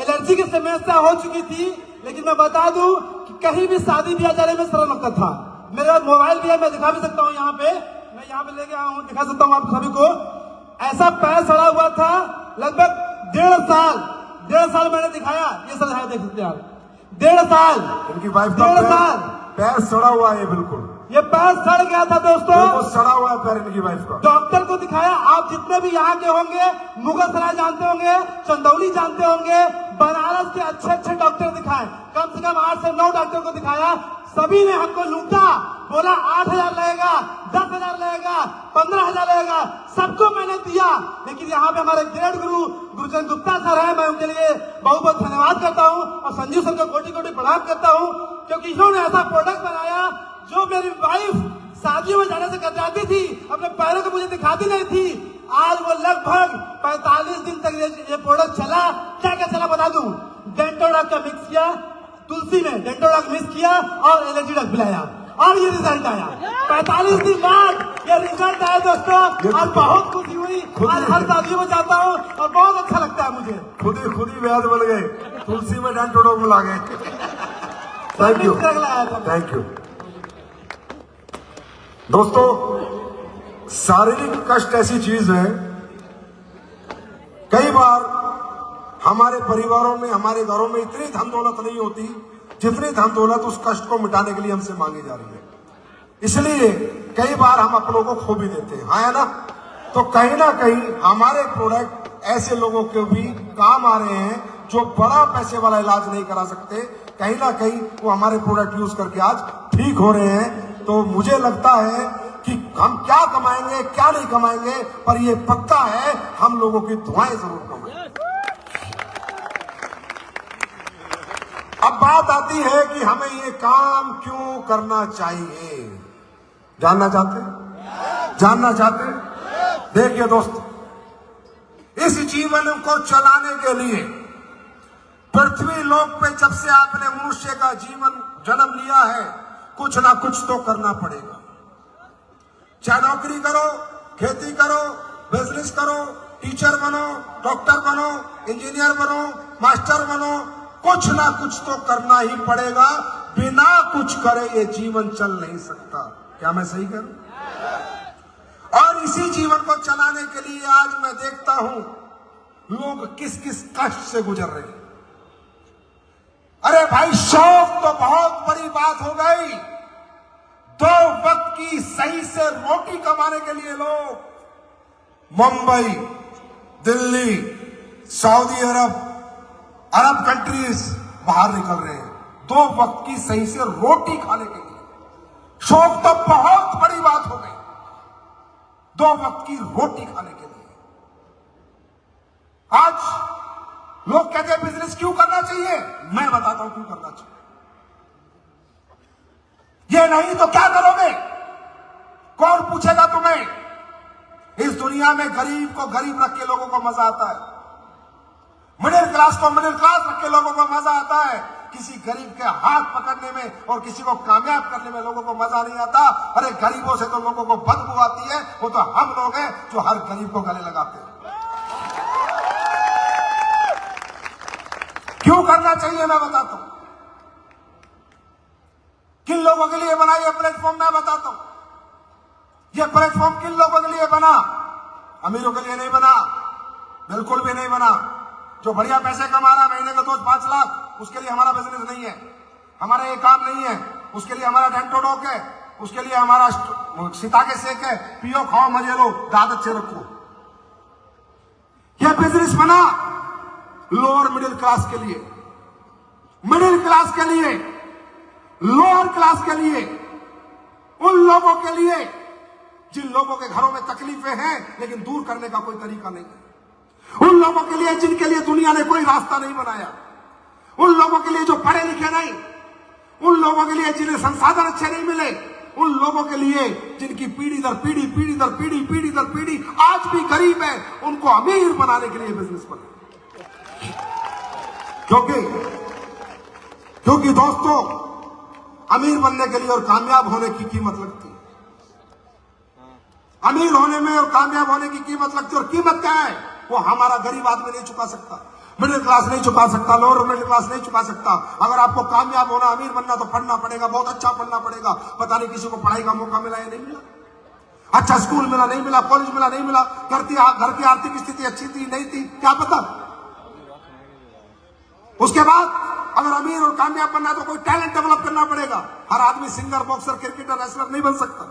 एलर्जी की समस्या हो चुकी थी, लेकिन मैं बता दूं कि कहीं भी शादी ब्याह जाने में सरल लगता था। मेरे पास मोबाइल भी है, मैं दिखा भी सकता हूँ। यहाँ पे मैं यहाँ पे लेके आया हूँ, दिखा सकता हूँ आप सभी को। ऐसा पैर सड़ा हुआ था लगभग 1.5 साल मैंने दिखाया। ये सर है, देख सकते हैं आप, 1.5 साल। इनकी वाइफ का 1.5 साल पैर सड़ा हुआ है, बिल्कुल ये पैर सड़ गया था दोस्तों। बिल्कुल सड़ा हुआ है पैर इनकी वाइफ का। डॉक्टर को दिखाया। आप जितने भी यहाँ के होंगे, मुगलसराय जानते होंगे, चंदौली जानते होंगे, बनारस के अच्छे अच्छे डॉक्टर दिखाए। कम से कम 8 से 9 डॉक्टर को दिखाया। सभी ने हमको लूटा, बोला 8,000 लगेगा, 10,000 लगेगा, 15,000 लगेगा, सबको मैंने दिया। लेकिन यहाँ पे हमारे ग्रेट गुरु गुरुचंद गुप्ता सर हैं, मैं उनके लिए बहुत बहुत धन्यवाद करता हूँ और संजीव सर को कोटि कोटि प्रणाम करता हूँ, क्योंकि इन्होंने ऐसा प्रोडक्ट बनाया जो मेरी वाइफ शादियों में जाने से कतराती थी, अपने पैरों को मुझे दिखाती नहीं थी। आज वो लगभग 45 दिन तक ये प्रोडक्ट चला। क्या क्या चला बता दूं। डेंटोडॉक का मिक्स किया, तुलसी में डेंटोडॉक मिक्स किया और एलर्जी डॉक पिलाया और ये रिजल्ट आया। 45 दिन बाद ये रिजल्ट आया दोस्तों और बहुत खुशी हुई। आज हर शादियों में जाता हूँ और बहुत अच्छा लगता है मुझे। खुद ही व्याध बन गए, तुलसी में डेंटोडॉक मिला गए। Thank you, thank you. दोस्तों, शारीरिक कष्ट ऐसी चीज है कई बार हमारे परिवारों में, हमारे घरों में इतनी धन दौलत नहीं होती जितनी धन दौलत उस कष्ट को मिटाने के लिए हमसे मांगी जा रही है। इसलिए कई बार हम अपनों को खो भी देते हैं, हाँ है ना। तो कहीं ना कहीं हमारे प्रोडक्ट ऐसे लोगों के भी काम आ रहे हैं जो बड़ा पैसे वाला इलाज नहीं करा सकते, कहीं ना कहीं वो हमारे प्रोडक्ट यूज करके आज ठीक हो रहे हैं। तो मुझे लगता है कि हम क्या कमाएंगे क्या नहीं कमाएंगे, पर ये पक्का है हम लोगों की दुआएं जरूर कमाएंगे। अब बात आती है कि हमें ये काम क्यों करना चाहिए। जानना चाहते? देखिए दोस्तों, इस जीवन को चलाने के लिए पृथ्वी लोक पे जब से आपने मनुष्य का जीवन जन्म लिया है, कुछ ना कुछ तो करना पड़ेगा। चाहे नौकरी करो, खेती करो, बिजनेस करो, टीचर बनो, डॉक्टर बनो, इंजीनियर बनो, मास्टर बनो, कुछ ना कुछ तो करना ही पड़ेगा। बिना कुछ करे ये जीवन चल नहीं सकता। क्या मैं सही कह रहा हूं? और इसी जीवन को चलाने के लिए आज मैं देखता हूं लोग किस किस कष्ट से गुजर रहे हैं। अरे भाई, शौक तो बहुत बड़ी बात हो गई। 2 वक्त की सही से रोटी कमाने के लिए लोग मुंबई, दिल्ली, सऊदी अरब, अरब कंट्रीज बाहर निकल रहे हैं 2 वक्त की सही से रोटी खाने के लिए। शौक तो बहुत बड़ी बात हो गई, 2 वक्त की रोटी खाने के लिए। आज लोग कहते हैं बिजनेस क्यों करना चाहिए, मैं बताता हूं क्यों करना चाहिए। ये नहीं तो क्या करोगे? कौन पूछेगा तुम्हें? इस दुनिया में गरीब को गरीब रख के लोगों को मजा आता है, मिडिल क्लास को मिडिल क्लास रख के लोगों को मजा आता है। किसी गरीब के हाथ पकड़ने में और किसी को कामयाब करने में लोगों को मजा नहीं आता। अरे गरीबों से तो लोगों को बदबू आती है, वो तो हम लोग हैं जो हर गरीब को गले लगाते हैं। क्यों करना चाहिए मैं बताता हूं। किन लोगों के लिए बना ये प्लेटफॉर्म मैं बताता हूं। ये प्लेटफॉर्म किन लोगों के लिए बना? अमीरों के लिए नहीं बना, बिल्कुल भी नहीं बना। जो बढ़िया पैसे कमा रहा है, महीने का 2-5 लाख, उसके लिए हमारा बिजनेस नहीं है, हमारा ये काम नहीं है। उसके लिए हमारा डेंटोडॉक है, उसके लिए हमारा सीता के सेक है, पियो खाओ मजे लो, दाद अच्छे रखो। यह बिजनेस बना लोअर मिडिल क्लास के लिए, मिडिल क्लास के लिए, लोअर क्लास के लिए, उन लोगों के लिए जिन लोगों के घरों में तकलीफें हैं लेकिन दूर करने का कोई तरीका नहीं है। उन लोगों के लिए जिनके लिए दुनिया ने कोई रास्ता नहीं बनाया, उन लोगों के लिए जो पढ़े लिखे नहीं, उन लोगों के लिए जिन्हें संसाधन अच्छे नहीं मिले, उन लोगों के लिए जिनकी पीढ़ी दर पीढ़ी, पीढ़ी दर पीढ़ी, पीढ़ी दर पीढ़ी आज भी गरीब है, उनको अमीर बनाने के लिए बिजनेस बना। क्योंकि दोस्तों, अमीर बनने के लिए और कामयाब होने की कीमत लगती है। अमीर होने में और कामयाब होने की कीमत लगती है। और कीमत क्या है? वो हमारा गरीब आदमी नहीं चुका सकता, मिडिल क्लास नहीं चुका सकता, लोअर मिडिल क्लास नहीं चुका सकता। अगर आपको कामयाब होना, अमीर बनना, तो पढ़ना पड़ेगा, बहुत अच्छा पढ़ना पड़ेगा। पता नहीं किसी को पढ़ाई का मौका मिला या नहीं मिला, अच्छा स्कूल मिला नहीं मिला, कॉलेज मिला नहीं मिला, घर की आर्थिक स्थिति अच्छी थी नहीं थी, क्या पता। उसके बाद अगर अमीर और कामयाब बनना तो कोई टैलेंट डेवलप करना पड़ेगा। हर आदमी सिंगर, बॉक्सर, क्रिकेटर, रेसलर नहीं बन सकता।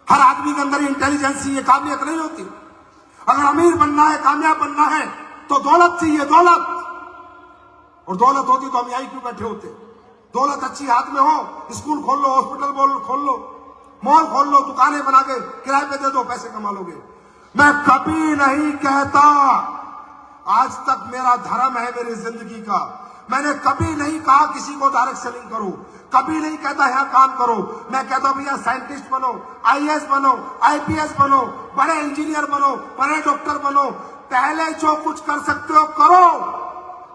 हर आदमी के अंदर इंटेलिजेंस, ये काबिलियत नहीं होती। अगर अमीर बनना है, कामयाब बनना है, तो दौलत चाहिए, दौलत। और दौलत होती तो हम यहीं क्यों बैठे होते। दौलत अच्छी हाथ में हो, स्कूल खोल लो, हॉस्पिटल खोल लो, मॉल खोल लो, दुकानें बना के किराए पे दे दो, पैसे कमा लोगे। मैं कभी नहीं कहता, आज तक मेरा धर्म है मेरी जिंदगी का, मैंने कभी नहीं कहा किसी को डायरेक्ट सेलिंग करो, कभी नहीं कहता यहां काम करो। मैं कहता हूं भैया साइंटिस्ट बनो, आईएएस बनो, आईपीएस बनो, बड़े इंजीनियर बनो, बड़े डॉक्टर बनो, पहले जो कुछ कर सकते हो करो।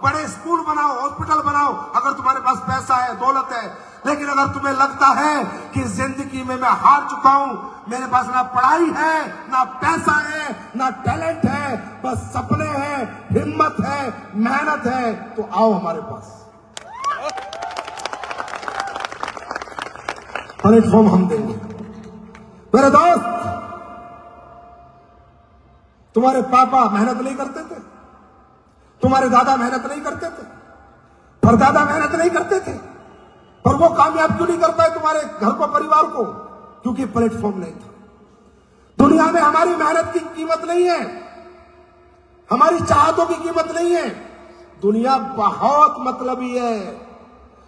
बड़े स्कूल बनाओ, हॉस्पिटल बनाओ, अगर तुम्हारे पास पैसा है, दौलत है। लेकिन अगर तुम्हें लगता है कि जिंदगी में मैं हार चुका हूं, मेरे पास ना पढ़ाई है, ना पैसा है, ना टैलेंट है, बस सपने हैं, हिम्मत है, मेहनत है, तो आओ हमारे पास। प्लेटफॉर्म हम देंगे मेरे दोस्त। तुम्हारे पापा मेहनत नहीं करते थे? तुम्हारे दादा मेहनत नहीं करते थे? परदादा मेहनत नहीं करते थे? पर वो कामयाब क्यों नहीं कर पाए तुम्हारे घर को, परिवार को? क्योंकि प्लेटफॉर्म नहीं था। दुनिया में हमारी मेहनत की कीमत नहीं है, हमारी चाहतों की कीमत नहीं है। दुनिया बहुत मतलबी है,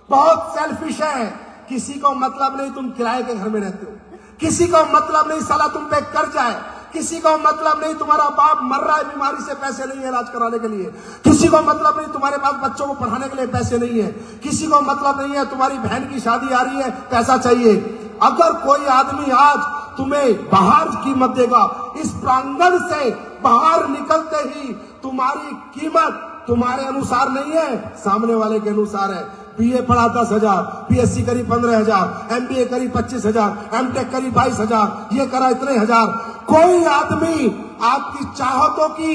बहुत सेल्फिश है। किसी को मतलब नहीं तुम किराए के घर में रहते हो, किसी को मतलब नहीं साला तुम पे कर्जा है, किसी को मतलब नहीं तुम्हारा बाप मर रहा है, बीमारी से पैसे नहीं है इलाज कराने के लिए, किसी को मतलब नहीं तुम्हारे पास बच्चों को पढ़ाने के लिए पैसे नहीं है, किसी को मतलब नहीं है तुम्हारी बहन की शादी आ रही है, पैसा चाहिए। अगर कोई आदमी आज तुम्हें बाहर कीमत देगा, इस प्रांगण से बाहर निकलते ही तुम्हारी कीमत तुम्हारे अनुसार नहीं है, सामने वाले के अनुसार है। बीए पढ़ा 10,000, बीएससी करी 15,000, एमबीए करी 25,000, एमटेक करी 22,000, ये करा इतने हजार। कोई आदमी आपकी चाहतों की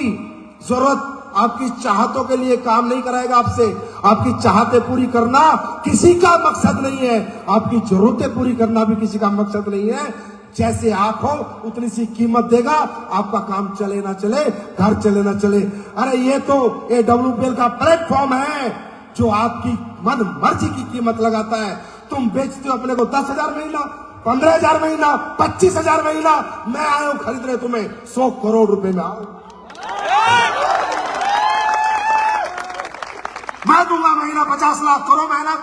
जरूरत, आपकी चाहतों के लिए काम नहीं कराएगा आपसे। आपकी चाहतें पूरी करना किसी का मकसद नहीं है, आपकी जरूरतें पूरी करना भी किसी का मकसद नहीं है। जैसे आप हो उतनी सी कीमत देगा, आपका काम चले ना चले, घर चले ना चले। अरे ये तो AWPL का प्लेटफॉर्म है जो आपकी मन मर्जी की कीमत लगाता है। तुम बेचते हो अपने को 10,000 महीना, 15,000 महीना, 25,000 महीना। मैं आया हूं खरीदने तुम्हें 100 करोड़ रुपए में। आओ, मैं दूंगा महीना 50 लाख। करो मेहनत,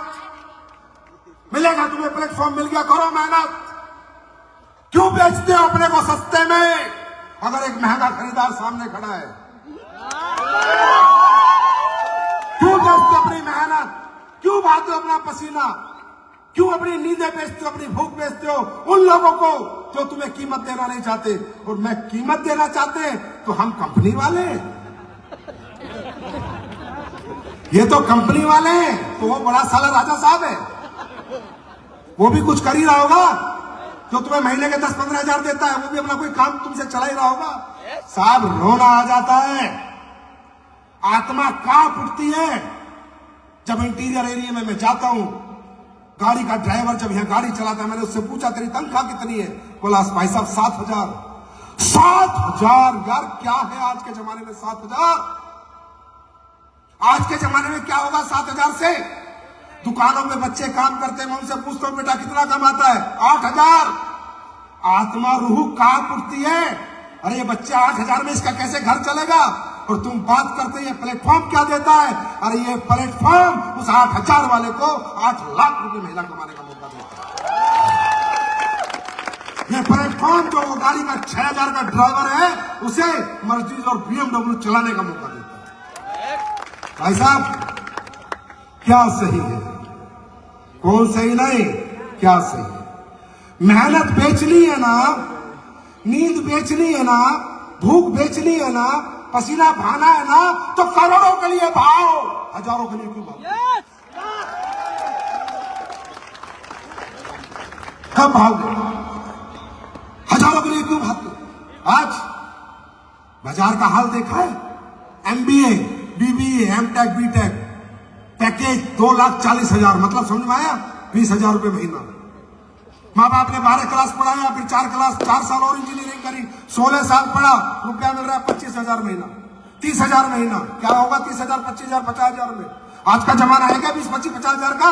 मिलेगा तुम्हें प्लेटफॉर्म, मिल गया, करो मेहनत। क्यों बेचते हो अपने को सस्ते में अगर एक महंगा खरीदार सामने खड़ा है? क्यों बेचते हो अपनी मेहनत? क्यों बहाते हो अपना पसीना? क्यों अपनी नींदें बेचते हो, अपनी भूख बेचते हो उन लोगों को जो तुम्हें कीमत देना नहीं चाहते? और मैं कीमत देना चाहते हैं तो हम कंपनी वाले हैं, ये तो कंपनी वाले हैं। तो वो बड़ा साला राजा साहब है, वो भी कुछ कर ही रहा होगा। जो तुम्हें महीने के 10-15 हजार देता है वो भी अपना कोई काम तुमसे चला ही रहा होगा। साहब रोना आ जाता है, आत्मा कांप उठती है जब इंटीरियर एरिया में मैं जाता हूं। गाड़ी का ड्राइवर जब यहां गाड़ी चलाता है, मैंने उससे पूछा तेरी तनख्वाह कितनी है? बोला भाई साहब 7,000। 7,000 यार, क्या है आज के जमाने में 7,000? आज के जमाने में क्या होगा 7,000 से? दुकानों में बच्चे काम करते हैं, मैं उनसे पूछता हूं बेटा कितना कमाता है? 8,000। आत्मा रूह कांप उठती है, अरे ये बच्चा 8,000 में इसका कैसे घर चलेगा? और तुम बात करते हैं ये प्लेटफॉर्म क्या देता है? अरे ये प्लेटफॉर्म उस 8,000 वाले को 8 लाख रुपए महीना कमाने का मौका देता है। ये प्लेटफॉर्म जो वो गाड़ी का 6,000 का ड्राइवर है उसे मर्सिडीज और BMW चलाने का मौका देता है। भाई साहब क्या सही है, कौन सही नहीं, क्या सही है? मेहनत बेचनी है ना, नींद बेचनी है ना, भूख बेचनी है ना, पसीना बहाना है ना, तो करोड़ों के लिए भाओ, हजारों के लिए क्यों भाओ? कब भाओगे? हजारों के लिए क्यों भागते? आज बाजार का हाल देखा है? MBA, BBA, MTech, BTech package 2,40,000, मतलब समझ में आया? 20,000 रुपए महीना। माँ बाप ने 12 क्लास पढ़ाया, फिर 4 साल और इंजीनियरिंग करी, 16 साल पढ़ा, रुपया मिल रहा है 25,000 महीना, 30,000 महीना। क्या होगा 30,000, 25,000, 50,000 में? आज का जमाना है क्या 20-25, 50,000 का?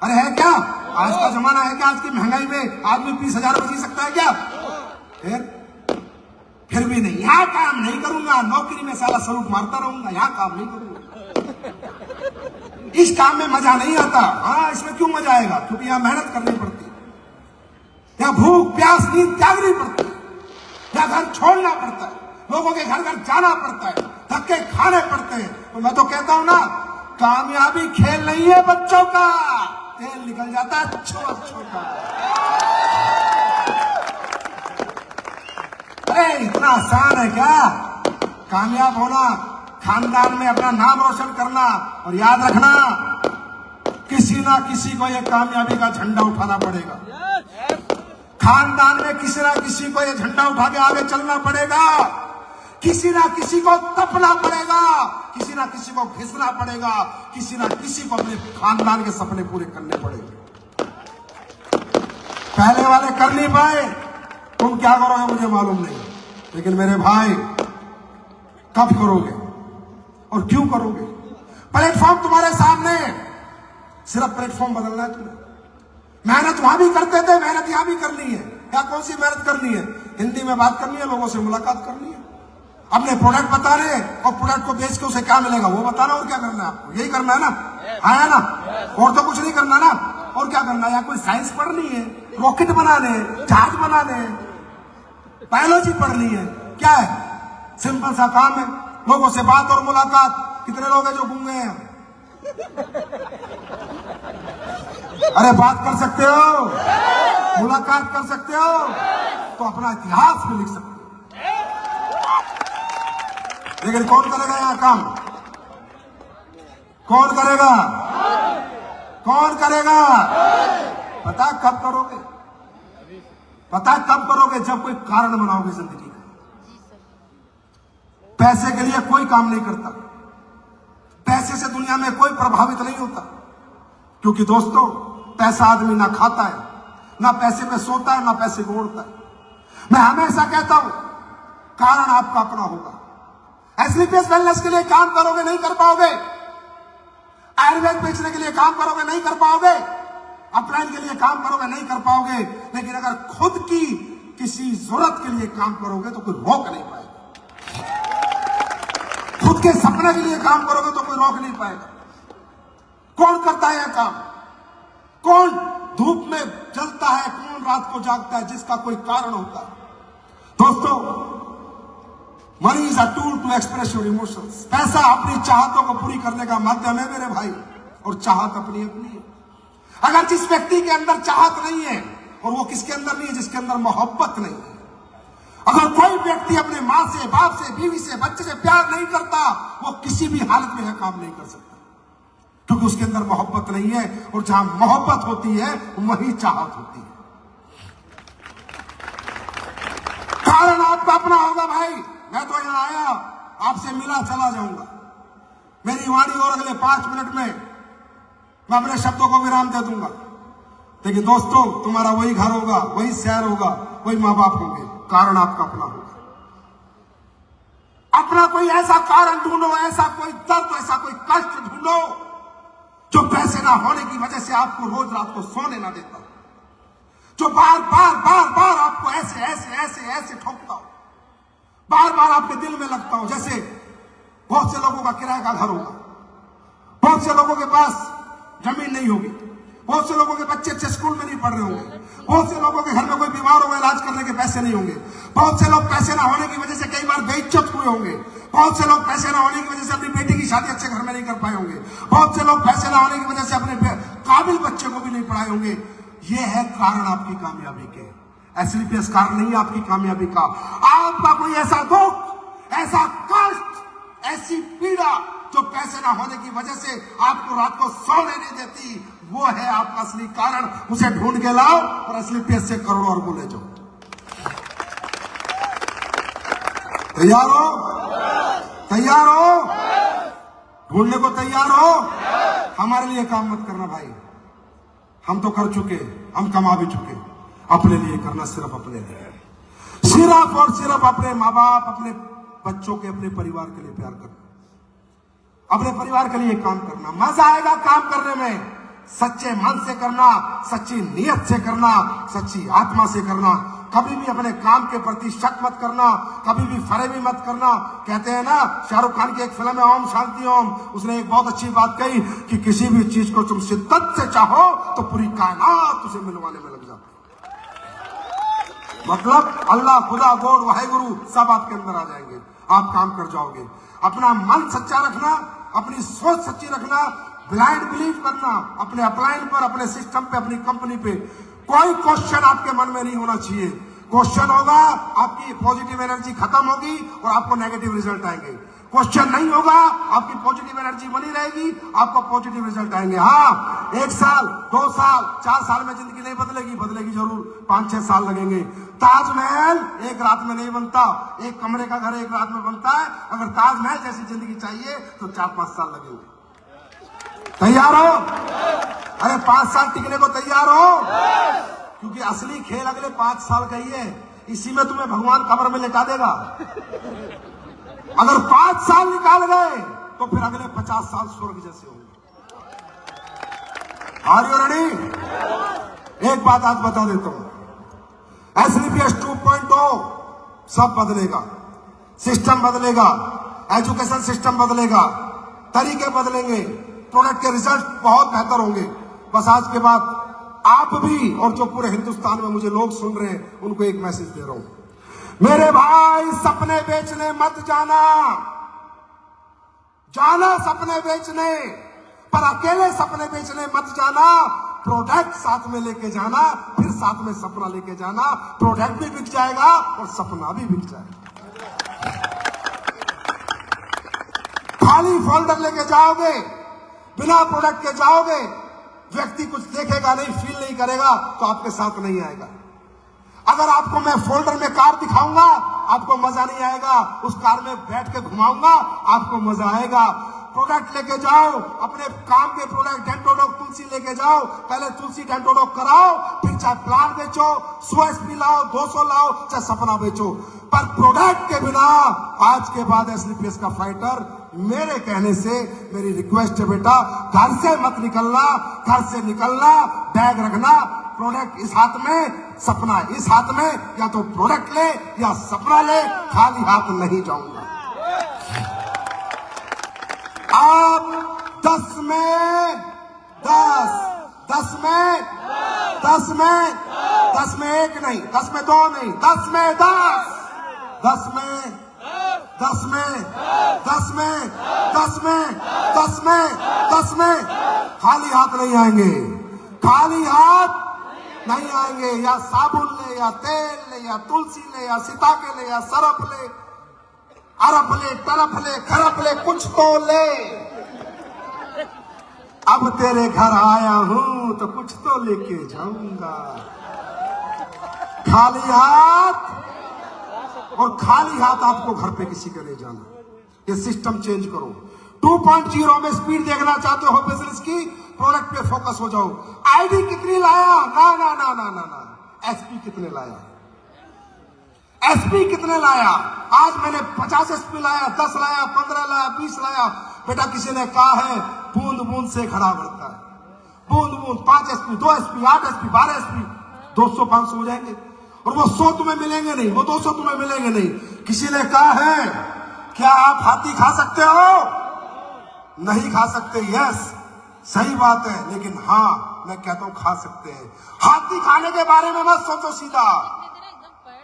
अरे है क्या? आज का जमाना है क्या? आज की महंगाई में आदमी 20,000 में जी सकता है क्या? फिर भी नहीं, यहाँ काम नहीं करूंगा, नौकरी में साला सलूट मारता रहूंगा, यहाँ काम नहीं करूंगा। इस काम में मजा नहीं आता। हाँ, इसमें क्यों मजा आएगा? क्योंकि यहाँ मेहनत करनी पड़ती है, यहाँ भूख प्यास नींद त्यागनी पड़ती है, यहाँ घर छोड़ना पड़ता है, लोगों के घर घर जाना पड़ता है, धक्के खाने पड़ते हैं। तो मैं तो कहता हूं ना, कामयाबी खेल नहीं है बच्चों का, तेल निकल जाता है अच्छों का। अरे इतना आसान है क्या कामयाब होना? खानदान में अपना नाम रोशन करना, और याद रखना किसी ना किसी को ये कामयाबी का झंडा उठाना पड़ेगा। खानदान में किसी ना किसी को ये झंडा उठा के आगे चलना पड़ेगा, किसी ना किसी को तपना पड़ेगा, किसी ना किसी को घिसना पड़ेगा, किसी ना किसी को अपने खानदान के सपने पूरे करने पड़ेंगे। पहले वाले कर नहीं पाए, तुम क्या करोगे मुझे मालूम नहीं, लेकिन मेरे भाई कब करोगे और क्यों करोगे? प्लेटफॉर्म तुम्हारे सामने है, सिर्फ प्लेटफॉर्म बदलना है तुम्हें। मेहनत वहां भी करते थे, मेहनत यहां भी करनी है। क्या कौन सी मेहनत करनी है? हिंदी में बात करनी है, लोगों से मुलाकात करनी है, अपने प्रोडक्ट बताने और प्रोडक्ट को बेच के उसे क्या मिलेगा वो बताना। और क्या करना है आपको? यही करना है ना, है ना? और तो कुछ नहीं करना ना। और क्या करना है? या कोई साइंस पढ़नी है, रॉकेट बनाने, जहाज बनाने, बायोलॉजी पढ़नी है, क्या है? सिंपल सा काम है, लोगों से बात और मुलाकात। कितने लोग हैं जो गूंगे हैं? अरे बात कर सकते हो, मुलाकात कर सकते हो, तो अपना इतिहास भी लिख सकते हो। लेकिन कौन करेगा यहां काम? कौन करेगा? कौन करेगा? पता कब करोगे? पता कब करोगे? जब कोई कारण बनाओगे जिंदगी का। पैसे के लिए कोई काम नहीं करता, पैसे से दुनिया में कोई प्रभावित नहीं होता, क्योंकि दोस्तों पैसा आदमी ना खाता है, ना पैसे पे सोता है, ना पैसे को उड़ता है। मैं हमेशा कहता हूं कारण आपका अपना होगा। एसलीपीएस वेलनेस के लिए काम करोगे नहीं कर पाओगे, आयुर्वेद बेचने के लिए काम करोगे नहीं कर पाओगे, अपलाइन के लिए काम करोगे नहीं कर पाओगे। लेकिन अगर खुद की किसी जरूरत के लिए काम करोगे तो कोई रोक नहीं पाएगा। खुद के सपने के लिए काम करोगे तो कोई रोक नहीं पाएगा। कौन करता है यह काम? कौन धूप में जलता है, कौन रात को जागता है? जिसका कोई कारण होता है। दोस्तों, money is a tool to express your emotions. पैसा अपनी चाहतों को पूरी करने का माध्यम है मेरे भाई, और चाहत अपनी अपनी है। अगर जिस व्यक्ति के अंदर चाहत नहीं है, और वो किसके अंदर नहीं है? जिसके अंदर मोहब्बत नहीं है। अगर कोई व्यक्ति अपने मां से, बाप से, बीवी से, बच्चे से प्यार नहीं करता, वो किसी भी हालत में यह काम नहीं कर सकता, क्योंकि उसके अंदर मोहब्बत नहीं है। और जहां मोहब्बत होती है वहीं चाहत होती है। कारण आपका अपना होगा भाई। मैं तो यहां आया, आपसे मिला, चला जाऊंगा। मेरी वाणी और अगले 5 मिनट में मैं अपने शब्दों को विराम दे दूंगा। लेकिन दोस्तों, तुम्हारा वही घर होगा, वही शहर होगा, वही मां बाप होंगे। कारण आपका अपना होगा। अपना कोई ऐसा कारण ढूंढो, ऐसा कोई दर्द, ऐसा कोई कष्ट ढूंढो जो पैसे ना होने की वजह से आपको रोज रात को सोने ना देता, जो बार बार बार बार आपको ऐसे ऐसे ऐसे ऐसे ठोकता हो, बार बार आपके दिल में लगता हो। जैसे बहुत से लोगों का किराए का घर होगा, बहुत से लोगों के पास जमीन नहीं होगी, बहुत से लोगों के बच्चे अच्छे स्कूल में नहीं पढ़ रहे होंगे, बहुत से लोगों के घर में कोई बीमार होगा, इलाज करने के पैसे नहीं होंगे, बहुत से लोग पैसे ना होने की वजह से कई बार बेइज्जत हुए होंगे, बहुत से लोग पैसे ना होने की वजह से अपनी बेटी की शादी अच्छे घर में नहीं कर पाए होंगे, बहुत से लोग पैसे ना होने की वजह से अपने काबिल बच्चे को भी नहीं पढ़ाए होंगे। ये है कारण आपकी कामयाबी के। एसलीपीएस कारण नहीं है आपकी कामयाबी का। आपका कोई ऐसा दुख, ऐसा कष्ट, ऐसी पीड़ा जो पैसे ना होने की वजह से आपको रात को सोने नहीं देती, वो है आपका असली कारण। उसे ढूंढ के लाओ और एसलीपीएस से करोड़ों और बोले जाओ। तैयार हो? तैयार हो? ढूंढने को तैयार हो? हमारे लिए काम मत करना भाई, हम तो कर चुके, हम कमा भी चुके। अपने लिए करना, सिर्फ अपने लिए, सिर्फ और सिर्फ अपने माँ बाप, अपने बच्चों के, अपने परिवार के लिए प्यार करना, अपने परिवार के लिए काम करना। मजा आएगा काम करने में। सच्चे मन से करना, सच्ची नीयत से करना, सच्ची आत्मा से करना। कभी भी अपने काम के प्रति शक मत करना, कभी भी फरेबी मत करना। कहते हैं ना, शाहरुख खान की एक फिल्म है ओम शांति ओम, उसने एक बहुत अच्छी बात कही कि किसी भी चीज को तुम शिद्दत से चाहो तो पूरी कायनात उसे मिलवाने में लग जाती है। मतलब अल्लाह, खुदा, गॉड, वाहेगुरु सब आपके अंदर आ जाएंगे, आप काम कर जाओगे। अपना मन सच्चा रखना, अपनी सोच सच्ची रखना, ब्लाइंड बिलीव करना अपने अपलाइन पर, अपने सिस्टम पे, अपनी कंपनी पे। कोई क्वेश्चन आपके मन में नहीं होना चाहिए। क्वेश्चन होगा, आपकी पॉजिटिव एनर्जी खत्म होगी और आपको नेगेटिव रिजल्ट आएंगे। क्वेश्चन नहीं होगा, आपकी पॉजिटिव एनर्जी बनी रहेगी, आपको पॉजिटिव रिजल्ट आएंगे। हाँ, 1 साल, 2 साल, 4 साल में जिंदगी नहीं बदलेगी, बदलेगी जरूर, 5-6 साल लगेंगे। ताजमहल एक रात में नहीं बनता, एक कमरे का घर एक रात में बनता है। अगर ताजमहल जैसी जिंदगी चाहिए तो 4-5 साल लगेंगे। तैयार हो? अरे 5 साल टिकने को तैयार हो? क्योंकि असली खेल अगले 5 साल का ही है। इसी में तुम्हें भगवान कब्र में लेटा देगा। अगर 5 साल निकाल गए तो फिर अगले 50 साल स्वर्ग जैसे होंगे। Are you ready? एक बात आज बता देता हूं, SLPS 2.0 सब बदलेगा, सिस्टम बदलेगा, एजुकेशन सिस्टम बदलेगा, तरीके बदलेंगे, प्रोडक्ट के रिजल्ट बहुत बेहतर होंगे। बस आज के बाद आप भी और जो पूरे हिंदुस्तान में मुझे लोग सुन रहे हैं उनको एक मैसेज दे रहा हूं, मेरे भाई सपने बेचने मत जाना, जाना सपने बेचने, पर अकेले सपने बेचने मत जाना, प्रोडक्ट साथ में लेके जाना, फिर साथ में सपना लेके जाना, प्रोडक्ट भी बिक जाएगा और सपना भी बिक जाएगा। खाली फोल्डर लेके जाओगे, बिना प्रोडक्ट के जाओगे, व्यक्ति कुछ देखेगा नहीं, फील नहीं करेगा तो आपके साथ नहीं आएगा। अगर आपको मैं फोल्डर में कार दिखाऊंगा आपको मजा नहीं आएगा, उस कार में बैठ के घुमाऊंगा आपको मजा आएगा। प्रोडक्ट लेके जाओ, अपने काम के प्रोडक्ट, डेंटोडॉक तुलसी लेके जाओ, पहले तुलसी डेंटोडॉक कराओ, फिर चाहे प्लांट बेचो, 100 SP लाओ, 200 लाओ, चाहे सपना बेचो, पर प्रोडक्ट के बिना आज के बाद SLPS का फाइटर, मेरे कहने से मेरी रिक्वेस्ट है बेटा, घर से मत निकलना, घर से निकलना बैग रखना, प्रोडक्ट इस हाथ में, सपना इस हाथ में, या तो प्रोडक्ट ले या सपना ले, खाली हाथ नहीं जाऊंगा। आप 10 में 10, 10 में 10 में 10 में 1 नहीं, 10 में 2 नहीं, 10 में 10, 10 में 10 में 10 में 10 में 10 में 10 में खाली हाथ नहीं आएंगे, खाली हाथ नहीं आएंगे। या साबुन ले, या तेल ले, या तुलसी ले, या सिताके ले, या सरफ ले, अरफ ले, तरफ ले, खरफ ले, कुछ तो ले। अब तेरे घर आया हूं तो कुछ तो लेके जाऊंगा। खाली हाथ, और खाली हाथ आपको घर पे किसी के ले जाना। ये सिस्टम चेंज करो। 2.0 में स्पीड देखना चाहते हो बिजनेस की, प्रोडक्ट पे फोकस हो जाओ। आईडी कितनी लाया? ना ना ना ना ना ना, एसपी कितने लाया? एसपी कितने लाया? आज मैंने 50 एसपी लाया, 10 लाया, 15 लाया, 20 लाया। बेटा किसी ने कहा है बूंद बूंद से खड़ा बढ़ता है। बूंद बूंद 5 एसपी, 2 एसपी, 8 एसपी, 12 एसपी, 200-500 हो जाएंगे। और वो 100 तुम्हें मिलेंगे नहीं, वो 200 तुम्हें मिलेंगे नहीं। किसी ने कहा है क्या आप हाथी खा सकते हो? नहीं खा सकते। यस, सही बात है, लेकिन हाँ मैं कहता हूं खा सकते हैं। हाथी खाने के बारे में मत सोचो सीधा,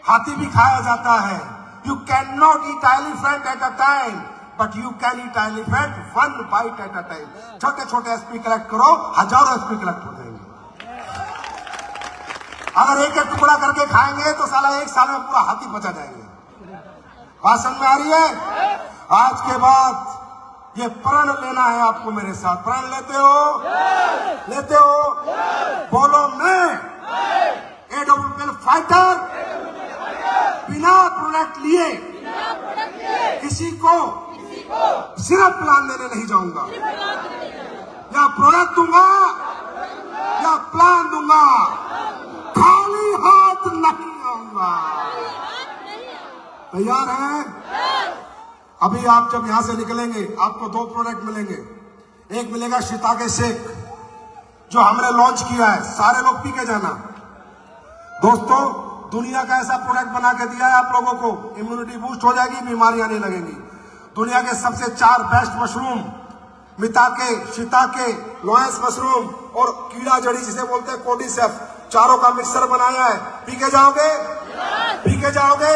हाथी भी खाया जाता है। You can not eat elephant at a time, but you can eat elephant 1 bite at a time. छोटे छोटे एसपी कलेक्ट करो, हजारों एसपी कलेक्ट हो जाएंगे। अगर एक एक टुकड़ा करके खाएंगे तो साला 1 साल में पूरा हाथी बचा जाएंगे। बात समझ में आ रही है? आज के बाद ये प्रण लेना है आपको मेरे साथ। प्रण लेते हो? लेते हो? बोलो मैं AWPL फाइटर बिना प्रोडक्ट लिए किसी को सिर्फ प्लान देने नहीं जाऊंगा। या प्रोडक्ट दूंगा या प्लान दूंगा, खाली हाथ नहीं आऊंगा। तैयार हैं? अभी आप जब यहां से निकलेंगे आपको 2 प्रोडक्ट मिलेंगे। एक मिलेगा शिताके शेक जो हमने लॉन्च किया है, सारे लोग पी के जाना। दोस्तों दुनिया का ऐसा प्रोडक्ट बना के दिया है आप लोगों को, इम्यूनिटी बूस्ट हो जाएगी, बीमारियां नहीं लगेंगी। दुनिया के सबसे 4 बेस्ट मशरूम, मिताके, शिताके, लोएंस मशरूम और कीड़ा जड़ी जिसे बोलते हैं कोर्डिसेप्स, चारों का मिक्सर बनाया है। पी के जाओगे? पी के जाओगे?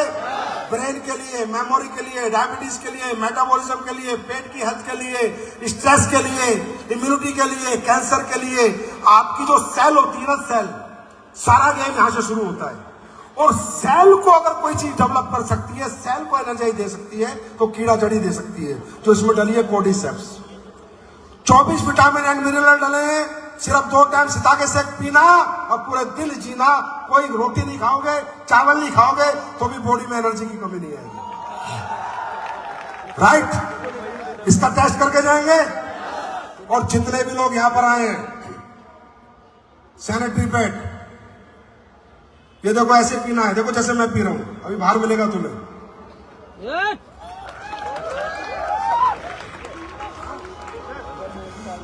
ब्रेन के लिए, मेमोरी के लिए, डायबिटीज के लिए, मेटाबॉलिज्म के लिए, पेट की हेल्थ के लिए, स्ट्रेस के लिए, इम्यूनिटी के लिए, कैंसर के लिए। आपकी जो सेल होती है ना, सेल, सारा गेम यहां से शुरू होता है। और सेल को अगर कोई चीज डेवलप कर सकती है, सेल को एनर्जी दे सकती है, तो कीड़ा जड़ी दे सकती है, जो इसमें डली है कोर्डिसेप्स। 24 विटामिन एंड मिनरल डले हैं। सिर्फ 2 टाइम सिताके शेक पीना और पूरे दिन जीना। कोई रोटी नहीं खाओगे, चावल नहीं खाओगे तो भी बॉडी में एनर्जी की कमी नहीं आएगी। राइट? इसका टेस्ट करके जाएंगे। और जितने भी लोग यहां पर आए हैं, सैनिटरी पैड, ये देखो ऐसे पीना है, देखो जैसे मैं पी रहा हूं, अभी बाहर मिलेगा तुम्हें।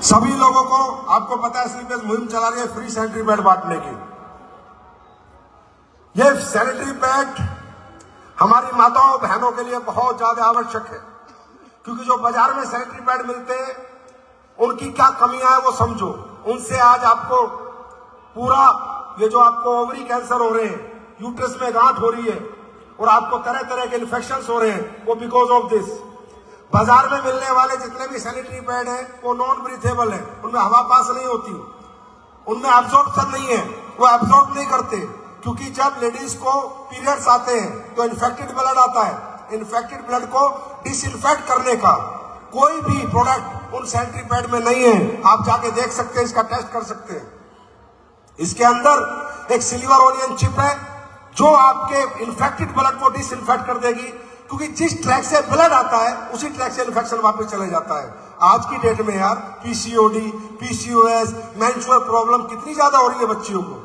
सभी लोगों को, आपको पता है स्लीपेज मुहिम चला रही है फ्री सैनिटरी पैड बांटने की। ये सैनिटरी पैड हमारी माताओं बहनों के लिए बहुत ज्यादा आवश्यक है, क्योंकि जो बाजार में सैनिटरी पैड मिलते हैं उनकी क्या कमियां है वो समझो। उनसे आज आपको पूरा ये जो आपको ओवरी कैंसर हो रहे हैं, यूट्रस में गांठ हो रही है और आपको तरह तरह के इन्फेक्शन हो रहे हैं, वो बिकॉज ऑफ दिस। बाजार में मिलने वाले जितने भी सैनिटरी पैड हैं वो नॉन ब्रीथेबल है, उनमें हवा पास नहीं होती, उनमें एब्जॉर्प्शन नहीं है, वो एब्जॉर्ब नहीं करते, क्योंकि जब लेडीज को पीरियड्स आते हैं तो इन्फेक्टेड ब्लड आता है। इन्फेक्टेड ब्लड को डिसइंफेक्ट करने का कोई भी प्रोडक्ट उन सैनिटरी पैड में नहीं है। आप जाके देख सकते हैं, इसका टेस्ट कर सकते हैं। इसके अंदर एक सिल्वर ओनियन चिप है जो आपके इन्फेक्टेड ब्लड को डिसइंफेक्ट कर देगी, क्योंकि जिस ट्रैक से ब्लड आता है उसी ट्रैक से इन्फेक्शन वापस चले जाता है। आज की डेट में यार पीसीओडी, पीसीओएस, मेंस्ट्रुअल प्रॉब्लम कितनी ज्यादा हो रही है बच्चियों को,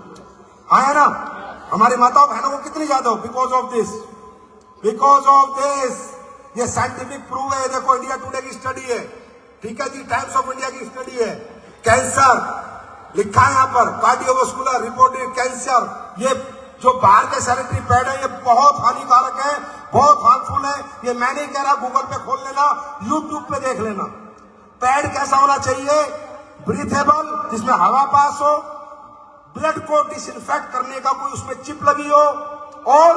हाँ है ना, हमारी माताओं बहनों को कितनी ज्यादा हो, because of this, because of this. ये साइंटिफिक प्रूव है, देखो इंडिया टुडे की स्टडी है, ठीक है जी, टाइम्स ऑफ इंडिया की स्टडी है। कैंसर लिखा है यहाँ पर, कार्डियोवास्कुलर रिपोर्टेड कैंसर। ये जो बाहर के सैनिटरी पैड है ये बहुत हानिकारक है, बहुत हार्मफुल है। ये मैं नहीं कह रहा, गूगल पे खोल लेना, यूट्यूब पे देख लेना। पैड कैसा होना चाहिए, ब्रीथेबल, जिसमें हवा पास हो, ब्लड को डिसइंफेक्ट करने का कोई उसमें चिप लगी हो और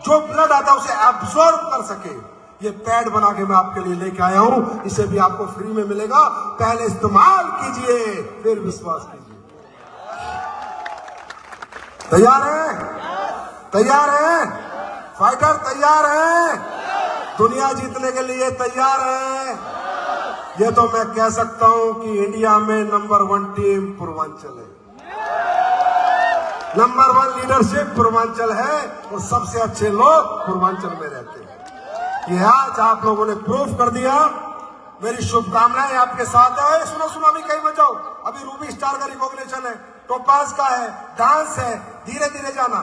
जो ब्लड आता है उसे एब्सॉर्ब कर सके। ये पैड बना के मैं आपके लिए लेके आया हूं, इसे भी आपको फ्री में मिलेगा। पहले इस्तेमाल कीजिए फिर विश्वास कीजिए। तैयार है, तैयार है, फाइटर तैयार है, दुनिया जीतने के लिए तैयार है। ये तो मैं कह सकता हूं कि इंडिया में नंबर 1 टीम पूर्वांचल है, नंबर 1 लीडरशिप पूर्वांचल है और सबसे अच्छे लोग पूर्वांचल में रहते हैं। ये आज आप लोगों ने प्रूफ कर दिया। मेरी शुभकामनाएं आपके साथ है। सुनो सुनो, अभी कहीं मत जाओ, अभी रूबी स्टार का रिकॉग्निशन है, टोपाज का है, डांस है, धीरे धीरे जाना।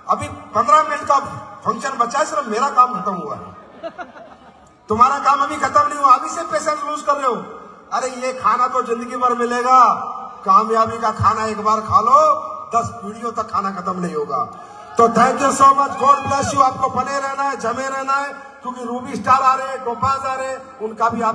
अभी 15 मिनट का फंक्शन बचा है, सिर्फ मेरा काम खत्म हुआ है, तुम्हारा काम अभी खत्म नहीं हुआ, अभी से पेशेंस लूज कर रहे हो। अरे ये खाना तो जिंदगी भर मिलेगा, कामयाबी का खाना एक बार खा लो, 10 पीढ़ियों तक खाना खत्म नहीं होगा। तो thank you so much, God bless you. आपको बने रहना है, जमे रहना है, क्योंकि रूबी स्टार आ रहे हैं, टोपाज आ रहे हैं, उनका भी आप